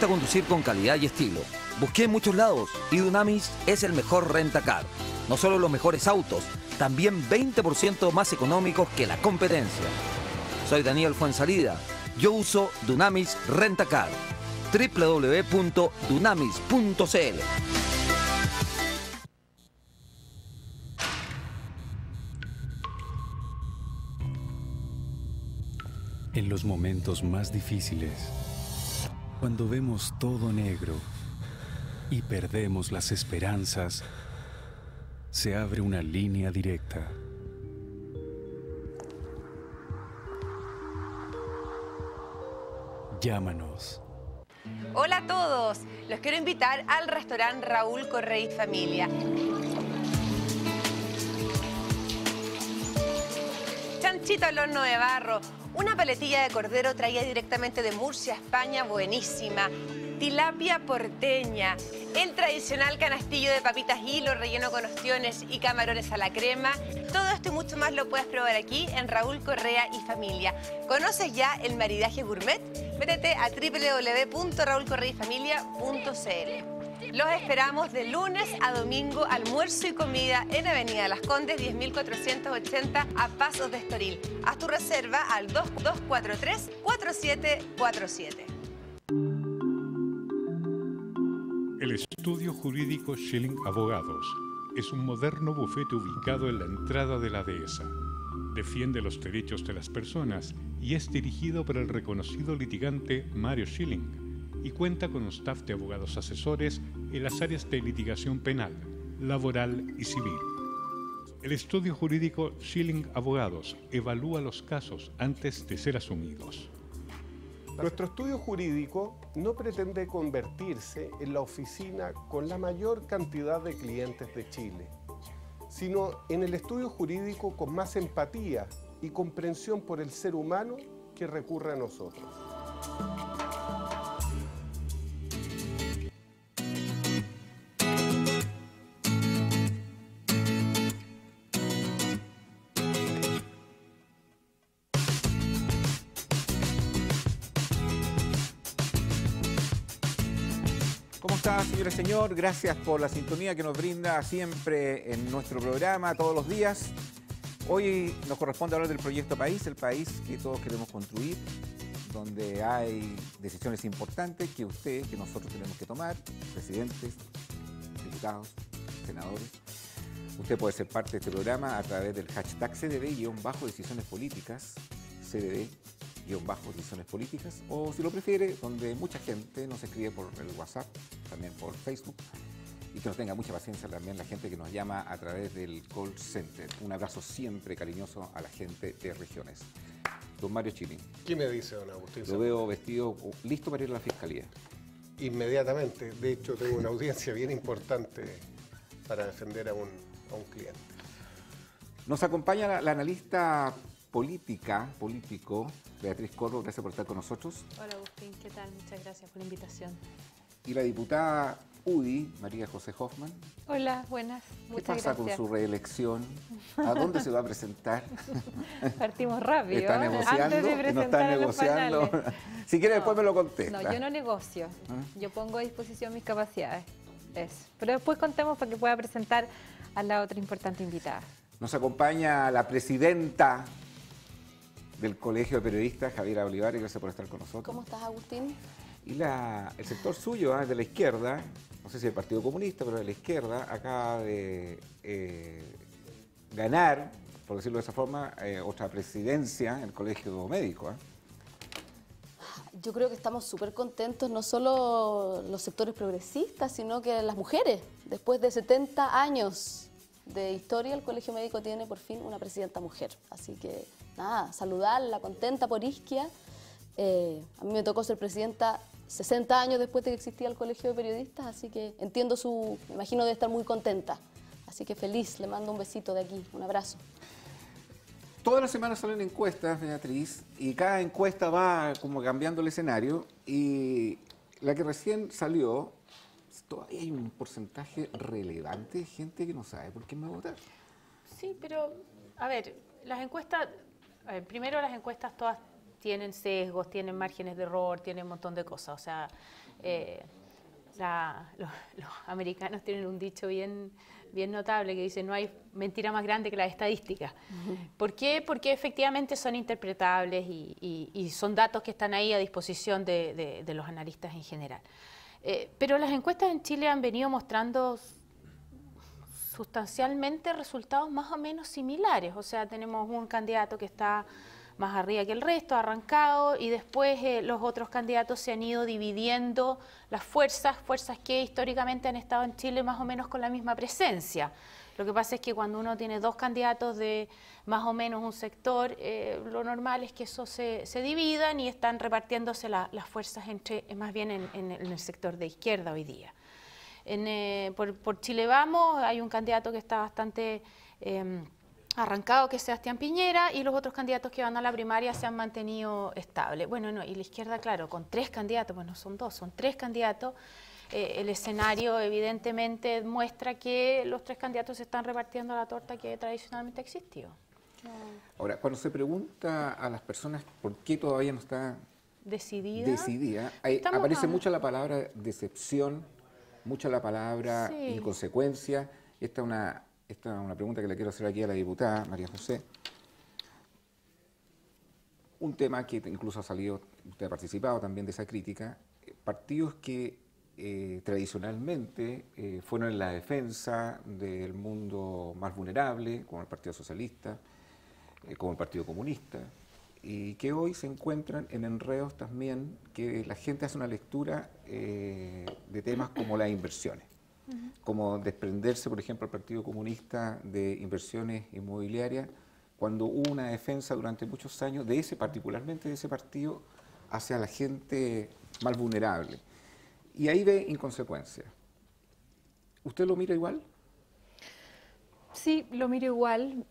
gusta conducir con calidad y estilo. Busqué en muchos lados y Dunamis es el mejor rentacar. No solo los mejores autos, también 20% más económicos que la competencia. Soy Daniel Fuensalida. Yo uso Dunamis Rentacar. www.dunamis.cl. En los momentos más difíciles, cuando vemos todo negro y perdemos las esperanzas, se abre una línea directa. Llámanos. Hola a todos, los quiero invitar al restaurante Raúl Correa y Familia. Chanchito al horno de barro, una paletilla de cordero traída directamente de Murcia, España, buenísima. Tilapia porteña, el tradicional canastillo de papitas hilo relleno con ostiones y camarones a la crema. Todo esto y mucho más lo puedes probar aquí en Raúl Correa y Familia. ¿Conoces ya el maridaje gourmet? Métete a www.raulcorreayfamilia.cl. Los esperamos de lunes a domingo, almuerzo y comida en Avenida Las Condes, 10.480 a Pasos de Estoril. Haz tu reserva al 2243-4747. El estudio jurídico Schilling Abogados es un moderno bufete ubicado en la entrada de la dehesa. Defiende los derechos de las personas y es dirigido por el reconocido litigante Mario Schilling y cuenta con un staff de abogados asesores en las áreas de litigación penal, laboral y civil. El estudio jurídico Schilling Abogados evalúa los casos antes de ser asumidos. Nuestro estudio jurídico no pretende convertirse en la oficina con la mayor cantidad de clientes de Chile, sino en el estudio jurídico con más empatía y comprensión por el ser humano que recurre a nosotros. ¿Cómo está, señora y señor? Gracias por la sintonía que nos brinda siempre en nuestro programa, todos los días. Hoy nos corresponde hablar del proyecto País, el país que todos queremos construir, donde hay decisiones importantes que usted, que nosotros tenemos que tomar, presidentes, diputados, senadores. Usted puede ser parte de este programa a través del hashtag CDD-decisiones políticas, CDD-decisiones políticas, o si lo prefiere, donde mucha gente nos escribe por el WhatsApp, también por Facebook, y que nos tenga mucha paciencia también la gente que nos llama a través del call center. Un abrazo siempre cariñoso a la gente de regiones. Don Mario Schilling. ¿Qué me dice, don Agustín? Lo veo vestido, listo para ir a la fiscalía. Inmediatamente. De hecho, tengo una audiencia bien importante para defender a un cliente. Nos acompaña la analista político, Beatriz Corro. Gracias por estar con nosotros. Hola Agustín, ¿qué tal? Muchas gracias por la invitación. Y la diputada UDI, María José Hoffman. Hola, buenas. ¿Qué pasa con su reelección? ¿A dónde se va a presentar? Partimos rápido. ¿Está negociando? Antes de presentar ¿No está negociando? Si quiere, después me lo contesta. No, yo no negocio. Yo pongo a disposición mis capacidades. Eso. Pero después contemos para que pueda presentar a la otra importante invitada. Nos acompaña la presidenta del Colegio de Periodistas, Javiera Olivares. Gracias por estar con nosotros. ¿Cómo estás, Agustín? Y el sector suyo, de la izquierda, no sé si el Partido Comunista, pero de la izquierda, acaba de ganar, por decirlo de esa forma, otra presidencia en el Colegio Médico. Yo creo que estamos súper contentos, no solo los sectores progresistas, sino que las mujeres. Después de 70 años de historia, el Colegio Médico tiene por fin una presidenta mujer. Así que, nada, saludarla, contenta por Isquia. A mí me tocó ser presidenta 60 años después de que existía el Colegio de Periodistas, así que entiendo me imagino de estar muy contenta. Así que feliz, le mando un besito de aquí, un abrazo. Todas las semanas salen encuestas, Beatriz, y cada encuesta va como cambiando el escenario, y la que recién salió, todavía hay un porcentaje relevante de gente que no sabe por quién va a votar. Sí, pero, a ver, las encuestas, primero las encuestas todas tienen sesgos, tienen márgenes de error, tienen un montón de cosas. O sea, los americanos tienen un dicho bien notable que dice: no hay mentira más grande que la estadística. ¿Por qué? Porque efectivamente son interpretables y son datos que están ahí a disposición de los analistas en general. Pero las encuestas en Chile han venido mostrando sustancialmente resultados más o menos similares. O sea, tenemos un candidato que está más arriba que el resto, arrancado, y después los otros candidatos se han ido dividiendo las fuerzas que históricamente han estado en Chile más o menos con la misma presencia. Lo que pasa es que cuando uno tiene dos candidatos de más o menos un sector, lo normal es que eso se dividan y están repartiéndose las fuerzas más bien en el sector de izquierda hoy día. Por Chile Vamos hay un candidato que está bastante arrancado, que es Sebastián Piñera, y los otros candidatos que van a la primaria se han mantenido estables. Bueno, no, y la izquierda, claro, con tres candidatos, pues no son dos, son tres candidatos. El escenario evidentemente muestra que los tres candidatos se están repartiendo la torta que tradicionalmente ha existido. Ahora, cuando se pregunta a las personas por qué todavía no está decidida, aparece mucho la palabra decepción, mucha la palabra inconsecuencia. Esta es una pregunta que le quiero hacer aquí a la diputada María José. Un tema que incluso ha salido, usted ha participado también de esa crítica, partidos que tradicionalmente fueron en la defensa del mundo más vulnerable, como el Partido Socialista, como el Partido Comunista, y que hoy se encuentran en enredos también que la gente hace una lectura de temas como las inversiones. Como desprenderse, por ejemplo, al Partido Comunista de inversiones inmobiliarias, cuando hubo una defensa durante muchos años particularmente de ese partido, hacia la gente más vulnerable. Y ahí ve inconsecuencia. ¿Usted lo mira igual? Sí, lo miro igual.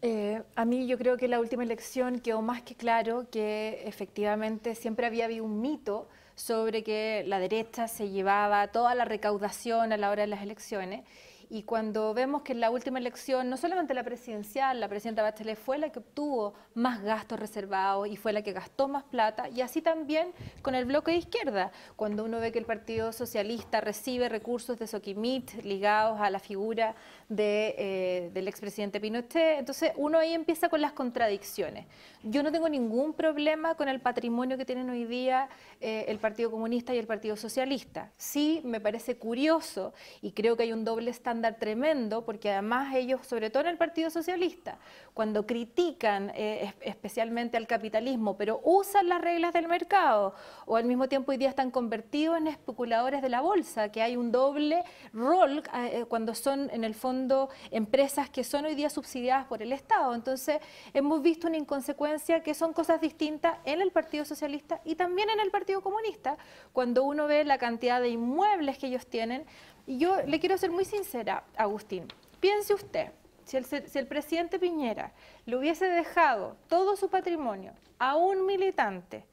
A mí yo creo que la última elección quedó más que claro que efectivamente siempre había habido un mito sobre que la derecha se llevaba toda la recaudación a la hora de las elecciones. Y cuando vemos que en la última elección, no solamente la presidencial, la presidenta Bachelet fue la que obtuvo más gastos reservados y fue la que gastó más plata, y así también con el bloque de izquierda. Cuando uno ve que el Partido Socialista recibe recursos de Soquimich ligados a la figura del expresidente Pinochet, entonces uno ahí empieza con las contradicciones. Yo no tengo ningún problema con el patrimonio que tienen hoy día el Partido Comunista y el Partido Socialista. Sí, me parece curioso y creo que hay un doble estándar tremendo, porque además ellos, sobre todo en el Partido Socialista, cuando critican especialmente al capitalismo, pero usan las reglas del mercado, o al mismo tiempo hoy día están convertidos en especuladores de la bolsa, que hay un doble rol cuando son en el fondo empresas que son hoy día subsidiadas por el Estado. Entonces hemos visto una inconsecuencia que son cosas distintas en el Partido Socialista y también en el Partido Comunista, cuando uno ve la cantidad de inmuebles que ellos tienen. Y yo le quiero ser muy sincera, Agustín. Piense usted, si el presidente Piñera le hubiese dejado todo su patrimonio a un militante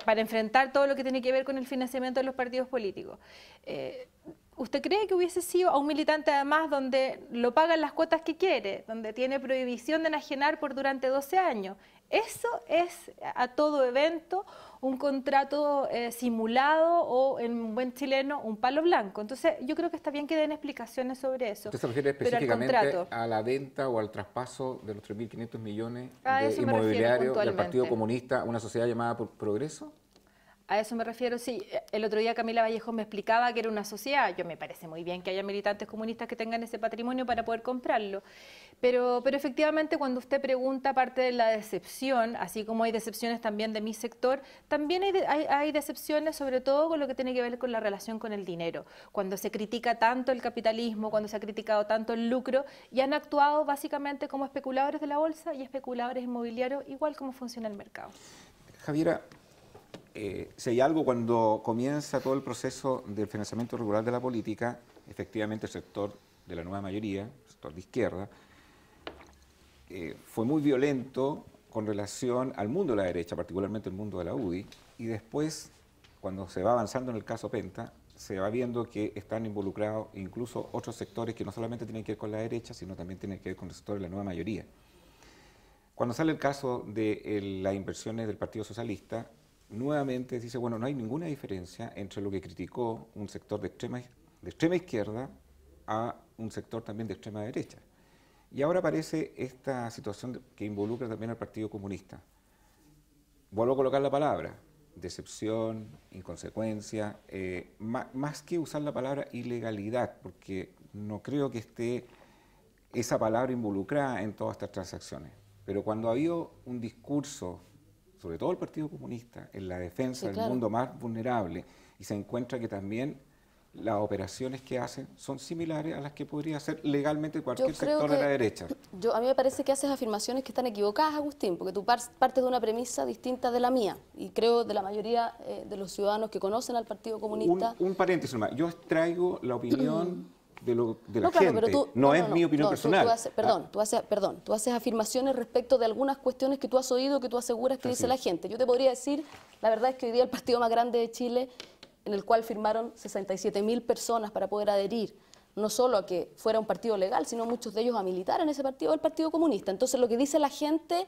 para enfrentar todo lo que tiene que ver con el financiamiento de los partidos políticos, ¿usted cree que hubiese sido a un militante además donde lo pagan las cuotas que quiere, donde tiene prohibición de enajenar durante 12 años? Eso es a todo evento un contrato simulado o en buen chileno un palo blanco. Entonces yo creo que está bien que den explicaciones sobre eso. ¿Usted se refiere específicamente a la venta o al traspaso de los 3.500 millones de inmobiliario del Partido Comunista a una sociedad llamada Progreso? A eso me refiero, sí. El otro día Camila Vallejo me explicaba que era una sociedad. Yo me parece muy bien que haya militantes comunistas que tengan ese patrimonio para poder comprarlo. Pero efectivamente cuando usted pregunta, aparte de la decepción, así como hay decepciones también de mi sector, también hay decepciones sobre todo con lo que tiene que ver con la relación con el dinero. Cuando se critica tanto el capitalismo, cuando se ha criticado tanto el lucro, y han actuado básicamente como especuladores de la bolsa y especuladores inmobiliarios, igual como funciona el mercado. Javiera, si hay algo cuando comienza todo el proceso del financiamiento regular de la política, efectivamente el sector de la nueva mayoría, el sector de izquierda, fue muy violento con relación al mundo de la derecha, particularmente el mundo de la UDI, y después, cuando se va avanzando en el caso Penta, se va viendo que están involucrados incluso otros sectores que no solamente tienen que ver con la derecha, sino también tienen que ver con el sector de la nueva mayoría. Cuando sale el caso de las inversiones del Partido Socialista, nuevamente dice, bueno, no hay ninguna diferencia entre lo que criticó un sector de extrema izquierda a un sector también de extrema derecha. Y ahora aparece esta situación que involucra también al Partido Comunista. Vuelvo a colocar la palabra, decepción, inconsecuencia, más que usar la palabra ilegalidad, porque no creo que esté esa palabra involucrada en todas estas transacciones. Pero cuando ha habido un discurso, sobre todo el Partido Comunista, en la defensa del mundo más vulnerable, y se encuentra que también las operaciones que hacen son similares a las que podría hacer legalmente cualquier sector de la derecha. A mí me parece que haces afirmaciones que están equivocadas, Agustín, porque tú partes de una premisa distinta de la mía, y creo de la mayoría de los ciudadanos que conocen al Partido Comunista. Un paréntesis más, yo traigo la opinión de la gente, pero no es mi opinión personal. Tú haces afirmaciones respecto de algunas cuestiones que tú has oído, que tú aseguras que dice la gente. Yo te podría decir, la verdad es que hoy día el partido más grande de Chile, en el cual firmaron 67.000 personas para poder adherir, no solo a que fuera un partido legal, sino muchos de ellos a militar en ese partido, el Partido Comunista. Entonces lo que dice la gente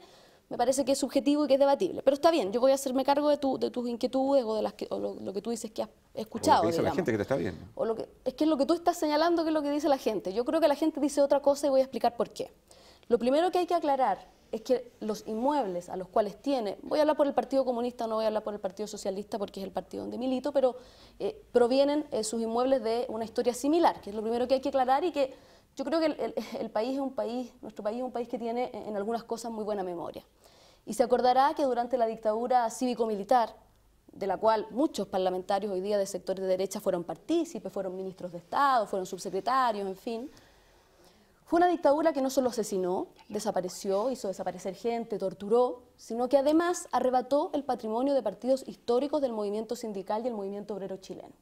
me parece que es subjetivo y que es debatible. Pero está bien, yo voy a hacerme cargo de tus inquietudes o de lo que tú dices que has escuchado. O lo que dice la gente que te está viendo. Es que es lo que tú estás señalando que es lo que dice la gente. Yo creo que la gente dice otra cosa y voy a explicar por qué. Lo primero que hay que aclarar es que los inmuebles a los cuales tiene, voy a hablar por el Partido Comunista, no voy a hablar por el Partido Socialista porque es el partido donde milito, pero provienen sus inmuebles de una historia similar, que es lo primero que hay que aclarar y que yo creo que nuestro país es un país que tiene en algunas cosas muy buena memoria. Y se acordará que durante la dictadura cívico-militar, de la cual muchos parlamentarios hoy día de sectores de derecha fueron partícipes, fueron ministros de Estado, fueron subsecretarios, en fin. Fue una dictadura que no solo asesinó, desapareció, hizo desaparecer gente, torturó, sino que además arrebató el patrimonio de partidos históricos del movimiento sindical y el movimiento obrero chileno.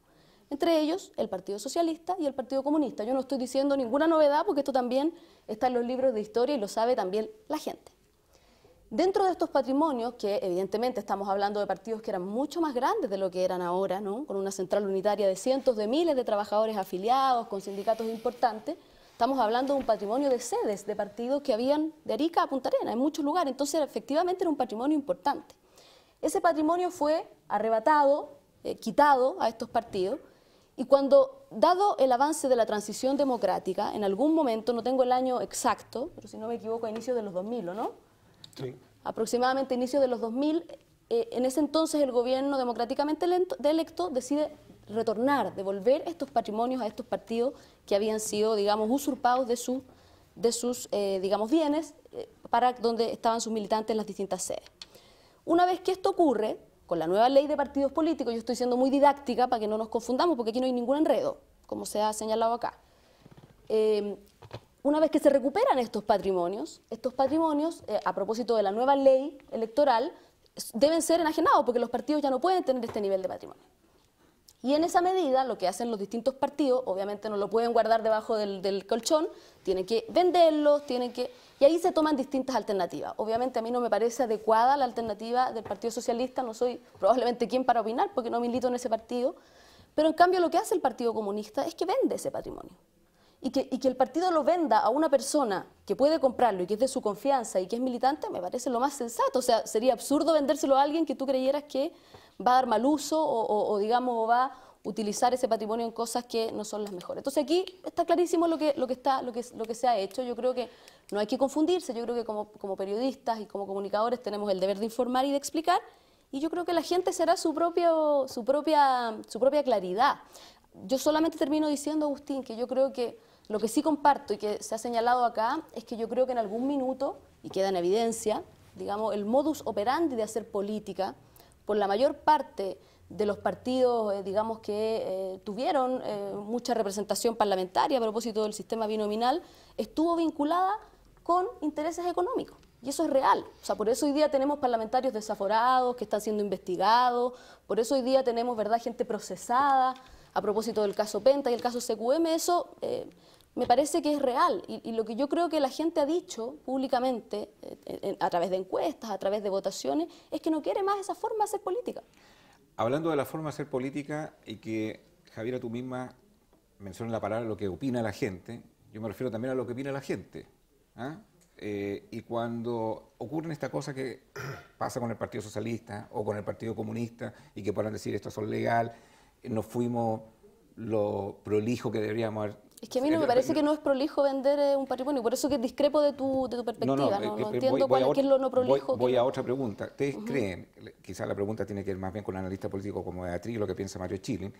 Entre ellos, el Partido Socialista y el Partido Comunista. Yo no estoy diciendo ninguna novedad porque esto también está en los libros de historia y lo sabe también la gente. Dentro de estos patrimonios, que evidentemente estamos hablando de partidos que eran mucho más grandes de lo que eran ahora, ¿no? Con una central unitaria de cientos de miles de trabajadores afiliados, con sindicatos importantes, estamos hablando de un patrimonio de sedes de partidos que habían de Arica a Punta Arenas, en muchos lugares, entonces efectivamente era un patrimonio importante. Ese patrimonio fue arrebatado, quitado a estos partidos, y cuando, dado el avance de la transición democrática, en algún momento, no tengo el año exacto, pero si no me equivoco a inicios de los 2000, ¿o no? Sí. Aproximadamente a inicios de los 2000, en ese entonces el gobierno democráticamente electo decide retornar, devolver estos patrimonios a estos partidos que habían sido, digamos, usurpados de sus digamos, bienes para donde estaban sus militantes en las distintas sedes. Una vez que esto ocurre, con la nueva ley de partidos políticos, yo estoy siendo muy didáctica para que no nos confundamos, porque aquí no hay ningún enredo, como se ha señalado acá. Una vez que se recuperan estos patrimonios, a propósito de la nueva ley electoral, deben ser enajenados, porque los partidos ya no pueden tener este nivel de patrimonio. Y en esa medida, lo que hacen los distintos partidos, obviamente no lo pueden guardar debajo del colchón, tienen que venderlos, y ahí se toman distintas alternativas. Obviamente a mí no me parece adecuada la alternativa del Partido Socialista, no soy probablemente quien para opinar, porque no milito en ese partido, pero en cambio lo que hace el Partido Comunista es que vende ese patrimonio. Y que el partido lo venda a una persona que puede comprarlo y que es de su confianza y que es militante, me parece lo más sensato. O sea, sería absurdo vendérselo a alguien que tú creyeras que va a dar mal uso o digamos, va a utilizar ese patrimonio en cosas que no son las mejores. Entonces aquí está clarísimo lo que se ha hecho. Yo creo que no hay que confundirse. Yo creo que como periodistas y como comunicadores tenemos el deber de informar y de explicar. Y yo creo que la gente será su propia claridad. Yo solamente termino diciendo, Agustín, que yo creo que lo que sí comparto y que se ha señalado acá es que yo creo que en algún minuto, y queda en evidencia, digamos, el modus operandi de hacer política por la mayor parte de los partidos, digamos, que tuvieron mucha representación parlamentaria a propósito del sistema binominal, estuvo vinculada con intereses económicos. Y eso es real. O sea, por eso hoy día tenemos parlamentarios desaforados que están siendo investigados, por eso hoy día tenemos, ¿verdad?, gente procesada a propósito del caso Penta y el caso CQM. Eso me parece que es real. Y lo que yo creo que la gente ha dicho públicamente, a través de encuestas, a través de votaciones, es que no quiere más esa forma de hacer política. Hablando de la forma de hacer política y que, Javiera, tú misma mencionas la palabra lo que opina la gente, yo me refiero también a lo que opina la gente. ¿Ah? Y cuando ocurren esta cosa que pasa con el Partido Socialista o con el Partido Comunista y que puedan decir esto es legal, nos fuimos lo prolijo que deberíamos haber. Es que a mí no me parece que no es prolijo vender un patrimonio, por eso que discrepo de tu perspectiva, no entiendo qué es lo no prolijo. Voy a otra pregunta. ¿Ustedes creen, quizás la pregunta tiene que ver más bien con un analista político como Beatriz, lo que piensa Mario Schilling,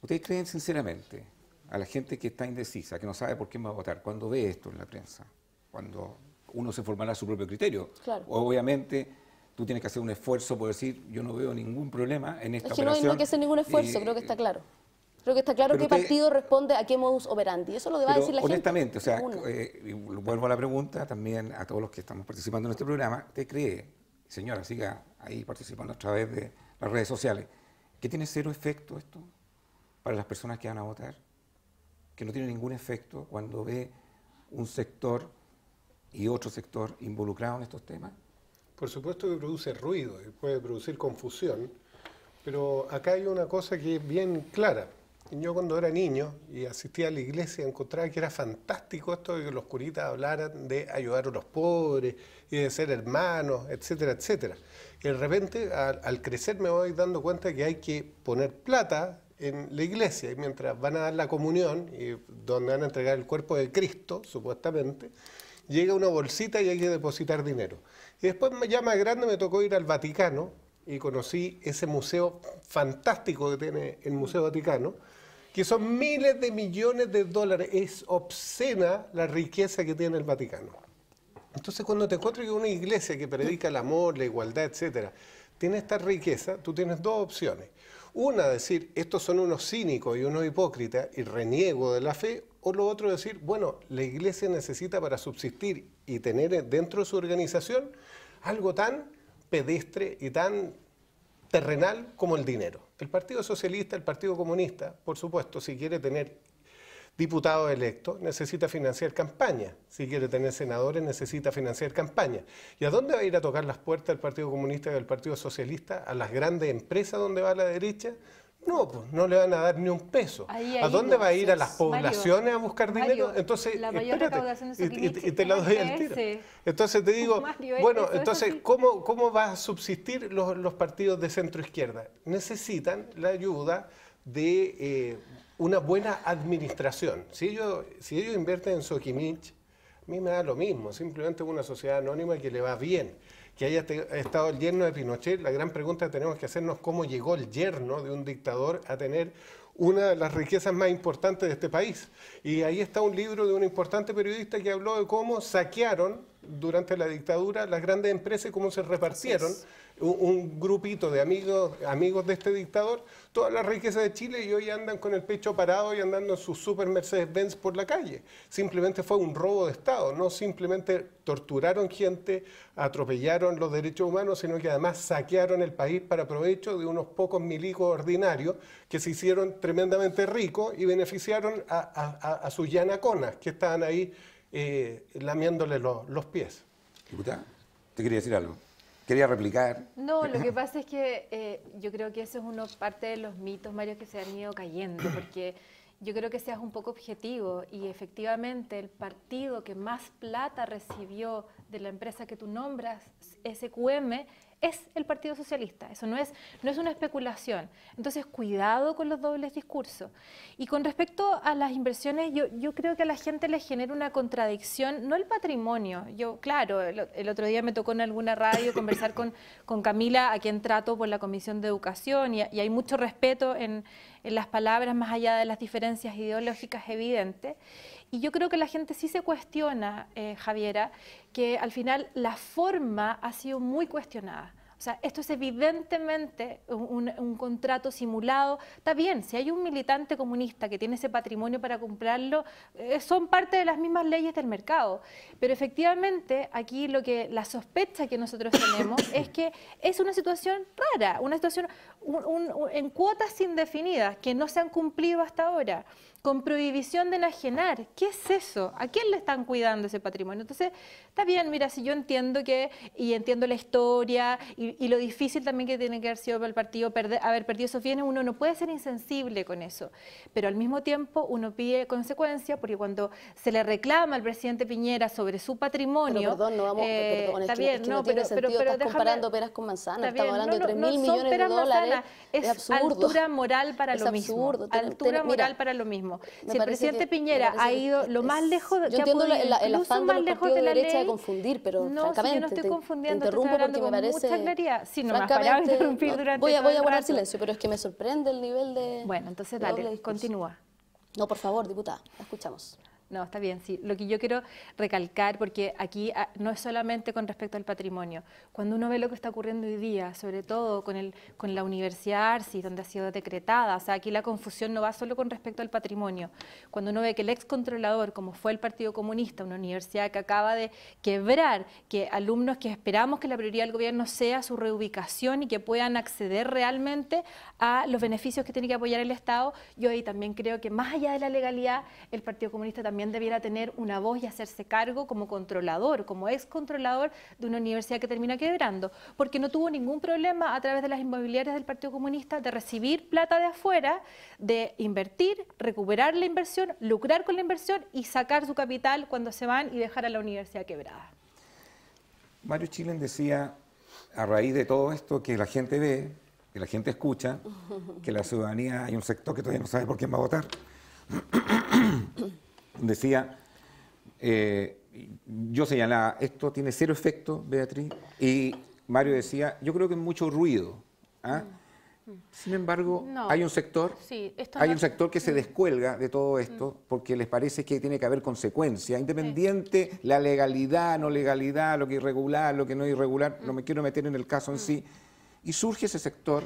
¿ustedes creen sinceramente a la gente que está indecisa, que no sabe por quién va a votar, cuando ve esto en la prensa, cuando uno se formará su propio criterio? Claro. Obviamente tú tienes que hacer un esfuerzo por decir, yo no veo ningún problema en esta operación. Es que no hay que hacer ningún esfuerzo, creo que está claro. Creo que está claro qué partido responde a qué modus operandi. Eso es lo que va a decir la gente. Honestamente, o sea, vuelvo a la pregunta también a todos los que estamos participando en este programa. ¿Usted cree, señora, siga ahí participando a través de las redes sociales, que tiene cero efecto esto para las personas que van a votar? Que no tiene ningún efecto cuando ve un sector y otro sector involucrado en estos temas. Por supuesto que produce ruido y puede producir confusión, pero acá hay una cosa que es bien clara. Yo cuando era niño y asistía a la iglesia encontraba que era fantástico esto de que los curitas hablaran de ayudar a los pobres y de ser hermanos, etcétera, etcétera. Y de repente al crecer me voy dando cuenta que hay que poner plata en la iglesia y mientras van a dar la comunión y donde van a entregar el cuerpo de Cristo, supuestamente, llega una bolsita y hay que depositar dinero. Y después ya más grande me tocó ir al Vaticano y conocí ese museo fantástico que tiene el Museo Vaticano, que son miles de millones de dólares. Es obscena la riqueza que tiene el Vaticano. Entonces, cuando te encuentras con una iglesia que predica el amor, la igualdad, etcétera, tiene esta riqueza, tú tienes dos opciones. Una, decir, estos son unos cínicos y unos hipócritas y reniego de la fe, o lo otro, decir, bueno, la iglesia necesita para subsistir y tener dentro de su organización algo tan pedestre y tan terrenal como el dinero. El Partido Socialista, el Partido Comunista, por supuesto, si quiere tener diputados electos, necesita financiar campaña. Si quiere tener senadores, necesita financiar campaña. ¿Y a dónde va a ir a tocar las puertas el Partido Comunista y el Partido Socialista? ¿A las grandes empresas donde va la derecha? No, pues no le van a dar ni un peso. ¿A dónde va a ir a las poblaciones a buscar dinero? Entonces, la mayor recaudación de y te la doy al tiro. Entonces te digo, bueno, entonces, ¿cómo va a subsistir los partidos de centro izquierda? Necesitan la ayuda de una buena administración. Si ellos invierten en Soquimich, a mí me da lo mismo, simplemente una sociedad anónima que le va bien. Que haya estado el yerno de Pinochet, la gran pregunta que tenemos que hacernos, ¿cómo llegó el yerno de un dictador a tener una de las riquezas más importantes de este país? Y ahí está un libro de un importante periodista que habló de cómo saquearon durante la dictadura las grandes empresas y cómo se repartieron un grupito de amigos de este dictador toda la riqueza de Chile, y hoy andan con el pecho parado y andando en sus super Mercedes-Benz por la calle. Simplemente fue un robo de Estado, no simplemente torturaron gente, atropellaron los derechos humanos, sino que además saquearon el país para provecho de unos pocos milicos ordinarios que se hicieron tremendamente ricos y beneficiaron a sus yanaconas que estaban ahí lamiéndole los pies. Diputada, te quería decir algo. Quería replicar. No, lo que pasa es que yo creo que eso es parte de los mitos, Mario, que se han ido cayendo, porque yo creo que seas un poco objetivo y efectivamente el partido que más plata recibió de la empresa que tú nombras, SQM, es el Partido Socialista. Eso no es una especulación. Entonces, cuidado con los dobles discursos. Y con respecto a las inversiones, yo creo que a la gente le genera una contradicción, no el patrimonio. Claro, el otro día me tocó en alguna radio conversar con Camila, a quien trato por la Comisión de Educación, y hay mucho respeto en las palabras, más allá de las diferencias ideológicas evidentes. Y yo creo que la gente sí se cuestiona, Javiera, que al final la forma ha sido muy cuestionada. O sea, esto es evidentemente un contrato simulado. Está bien, si hay un militante comunista que tiene ese patrimonio para comprarlo, son parte de las mismas leyes del mercado. Pero efectivamente, aquí la sospecha que nosotros tenemos es que es una situación rara, una situación en cuotas indefinidas que no se han cumplido hasta ahora. con prohibición de enajenar. ¿Qué es eso? ¿A quién le están cuidando ese patrimonio? Entonces, está bien, mira, si yo entiendo entiendo la historia y lo difícil también que tiene que haber sido para el partido haber perdido esos bienes, uno no puede ser insensible con eso. Pero al mismo tiempo uno pide consecuencia, porque cuando se le reclama al presidente Piñera sobre su patrimonio... Pero perdón, no vamos, perdón, está bien, no tiene sentido, estás comparando peras con manzanas, estamos hablando de 3.000 millones de dólares. Es absurdo. Altura moral para lo mismo. Altura moral para lo mismo. Si el presidente Piñera ha ido lo más lejos yo entiendo el afán de los partidos de derecha de confundir, pero francamente, si yo no estoy confundiendo, te interrumpo porque me parece... mucha claridad. Sí, no me has parado de interrumpir durante voy a guardar silencio, pero es que me sorprende el nivel de... Bueno, entonces dale, continúa. No, por favor, diputada, la escuchamos. No, está bien, sí. Lo que yo quiero recalcar, porque aquí no es solamente con respecto al patrimonio. Cuando uno ve lo que está ocurriendo hoy día, sobre todo con la Universidad Arcis, donde ha sido decretada, o sea, aquí la confusión no va solo con respecto al patrimonio. Cuando uno ve que el excontrolador, como fue el Partido Comunista, una universidad que acaba de quebrar, que alumnos que esperamos que la prioridad del gobierno sea su reubicación y que puedan acceder realmente a los beneficios que tiene que apoyar el Estado, yo ahí también creo que más allá de la legalidad, el Partido Comunista también debiera tener una voz y hacerse cargo como controlador, como excontrolador de una universidad que termina quebrando, porque no tuvo ningún problema a través de las inmobiliarias del Partido Comunista de recibir plata de afuera, de invertir, recuperar la inversión, lucrar con la inversión y sacar su capital cuando se van y dejar a la universidad quebrada. Mario Chilem decía, a raíz de todo esto, que la gente ve, que la gente escucha, que la ciudadanía, hay un sector que todavía no sabe por quién va a votar. Decía, yo señalaba, esto tiene cero efecto, Beatriz, y Mario decía, yo creo que es mucho ruido. ¿Ah? Sin embargo, no, hay un sector que se descuelga de todo esto porque les parece que tiene que haber consecuencia, independiente la legalidad, no legalidad, lo que es irregular, lo que no es irregular, no me quiero meter en el caso en sí. Y surge ese sector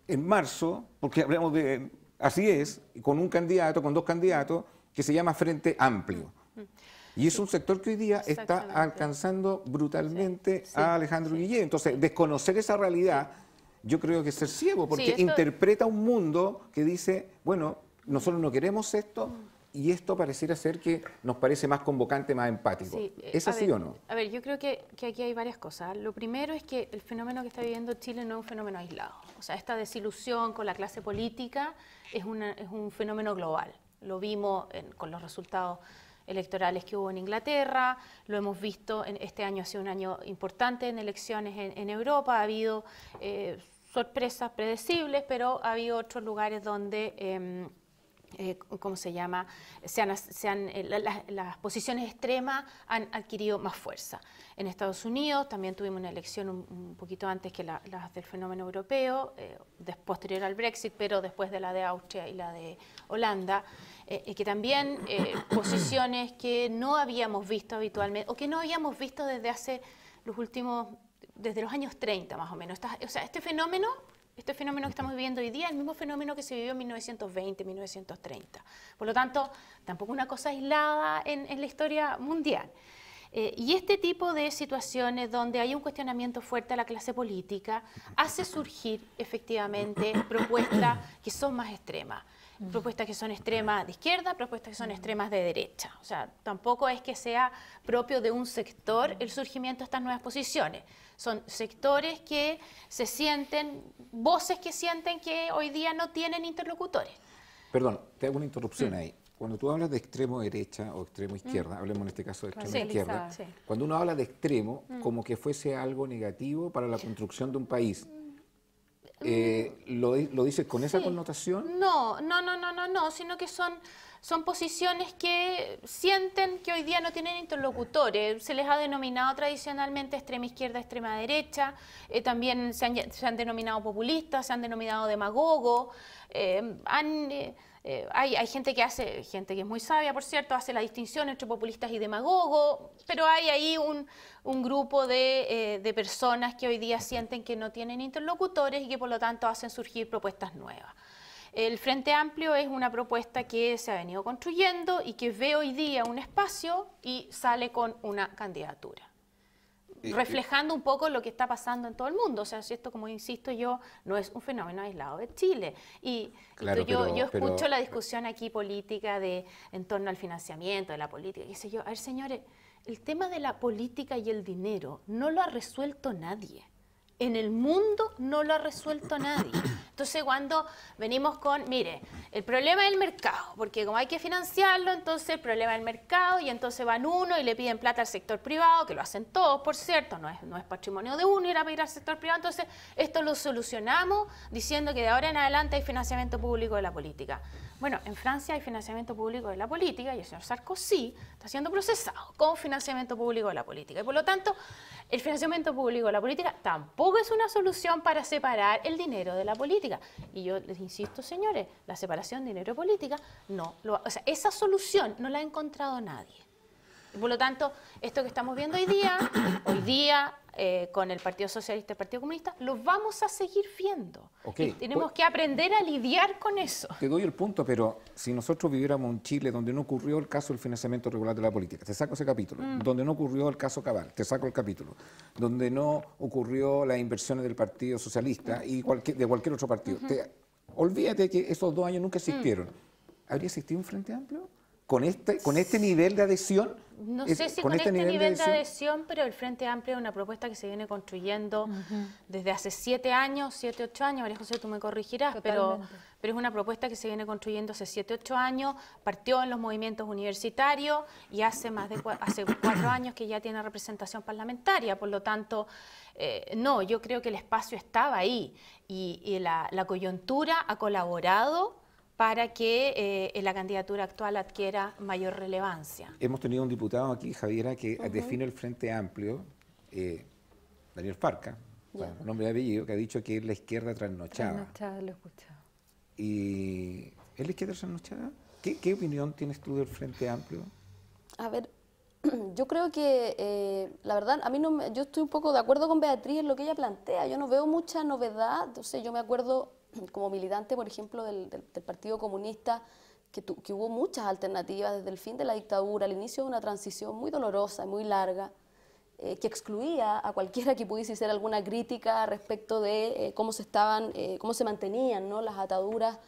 en marzo, porque hablamos de, así es, con un candidato, con dos candidatos, que se llama Frente Amplio. Y es un sector que hoy día está alcanzando brutalmente a Alejandro Guillén. Entonces, desconocer esa realidad, yo creo que es ser ciego, porque interpreta un mundo que dice, bueno, nosotros no queremos esto, y esto pareciera ser que nos parece más convocante, más empático. ¿Es así o no? A ver, yo creo que aquí hay varias cosas. Lo primero es que el fenómeno que está viviendo Chile no es un fenómeno aislado. O sea, esta desilusión con la clase política es un fenómeno global. Lo vimos con los resultados electorales que hubo en Inglaterra, lo hemos visto, este año ha sido un año importante en elecciones en Europa, ha habido sorpresas predecibles, pero ha habido otros lugares donde, ¿cómo se llama?, las posiciones extremas han adquirido más fuerza. En Estados Unidos también tuvimos una elección un poquito antes que las del fenómeno europeo, posterior al Brexit, pero después de la de Austria y la de Holanda, que también posiciones que no habíamos visto habitualmente, o que no habíamos visto desde desde los años 30 más o menos. O sea, este fenómeno que estamos viviendo hoy día es el mismo fenómeno que se vivió en 1920, 1930. Por lo tanto, tampoco una cosa aislada en la historia mundial. Y este tipo de situaciones donde hay un cuestionamiento fuerte a la clase política hace surgir efectivamente propuestas que son más extremas. Propuestas que son extremas de izquierda, propuestas que son extremas de derecha. O sea, tampoco es que sea propio de un sector el surgimiento de estas nuevas posiciones. Son sectores que se sienten, voces que sienten que hoy día no tienen interlocutores. Perdón, te hago una interrupción ahí. Cuando tú hablas de extremo derecha o extremo izquierda, hablemos en este caso de extremo izquierda, cuando uno habla de extremo, como que fuese algo negativo para la construcción de un país. ¿Lo dices con esa connotación? No, sino que son posiciones que sienten que hoy día no tienen interlocutores. Se les ha denominado tradicionalmente extrema izquierda, extrema derecha, también se han denominado populistas, se han denominado demagogos, hay gente que es muy sabia, por cierto, hace la distinción entre populistas y demagogos, pero hay ahí un grupo de personas que hoy día sienten que no tienen interlocutores y que por lo tanto hacen surgir propuestas nuevas. El Frente Amplio es una propuesta que se ha venido construyendo y que ve hoy día un espacio y sale con una candidatura. reflejando un poco lo que está pasando en todo el mundo. O sea, si esto, como insisto yo, no es un fenómeno aislado de Chile. Y Claro, yo escucho la discusión aquí política en torno al financiamiento de la política, qué sé yo. A ver, señores, el tema de la política y el dinero no lo ha resuelto nadie. En el mundo no lo ha resuelto nadie. Entonces, cuando venimos con, mire, el problema es el mercado, porque como hay que financiarlo, entonces el problema es el mercado, y entonces van uno y le piden plata al sector privado, que lo hacen todos, por cierto, no es patrimonio de uno ir a pedir al sector privado. Entonces, esto lo solucionamos diciendo que de ahora en adelante hay financiamiento público de la política. Bueno, en Francia hay financiamiento público de la política y el señor Sarkozy está siendo procesado con financiamiento público de la política. Y por lo tanto, el financiamiento público de la política tampoco es una solución para separar el dinero de la política. Y yo les insisto, señores, la separación de dinero y política, o sea, esa solución no la ha encontrado nadie. Y por lo tanto, esto que estamos viendo hoy día con el Partido Socialista y el Partido Comunista, lo vamos a seguir viendo. Y tenemos que aprender a lidiar con eso. Te doy el punto, pero si nosotros viviéramos en Chile donde no ocurrió el caso del financiamiento regular de la política, te saco ese capítulo. Donde no ocurrió el caso Cabal, te saco el capítulo. Donde no ocurrió las inversiones del Partido Socialista y de cualquier otro partido. Olvídate que esos 2 años nunca existieron. ¿Habría existido un Frente Amplio? ¿Con este nivel de adhesión? No sé si con este nivel de adhesión, pero el Frente Amplio es una propuesta que se viene construyendo desde hace 7 años, 7, 8 años. María José, tú me corregirás, pero es una propuesta que se viene construyendo hace 7, 8 años, partió en los movimientos universitarios y hace 4 años que ya tiene representación parlamentaria. Por lo tanto, no, yo creo que el espacio estaba ahí y la coyuntura ha colaborado para que la candidatura actual adquiera mayor relevancia. Hemos tenido un diputado aquí, Javiera, que define el Frente Amplio, Daniel Farca, nombre y apellido, que ha dicho que es la izquierda trasnochada. Trasnochada, lo he escuchado. ¿Y es la izquierda trasnochada? ¿Qué opinión tienes tú del Frente Amplio? A ver, yo creo que, la verdad, yo estoy un poco de acuerdo con Beatriz en lo que ella plantea. Yo no veo mucha novedad. Entonces, yo me acuerdo como militante, por ejemplo, del Partido Comunista, que hubo muchas alternativas desde el fin de la dictadura, al inicio de una transición muy dolorosa y muy larga, que excluía a cualquiera que pudiese hacer alguna crítica respecto de cómo se mantenían, ¿no?, las ataduras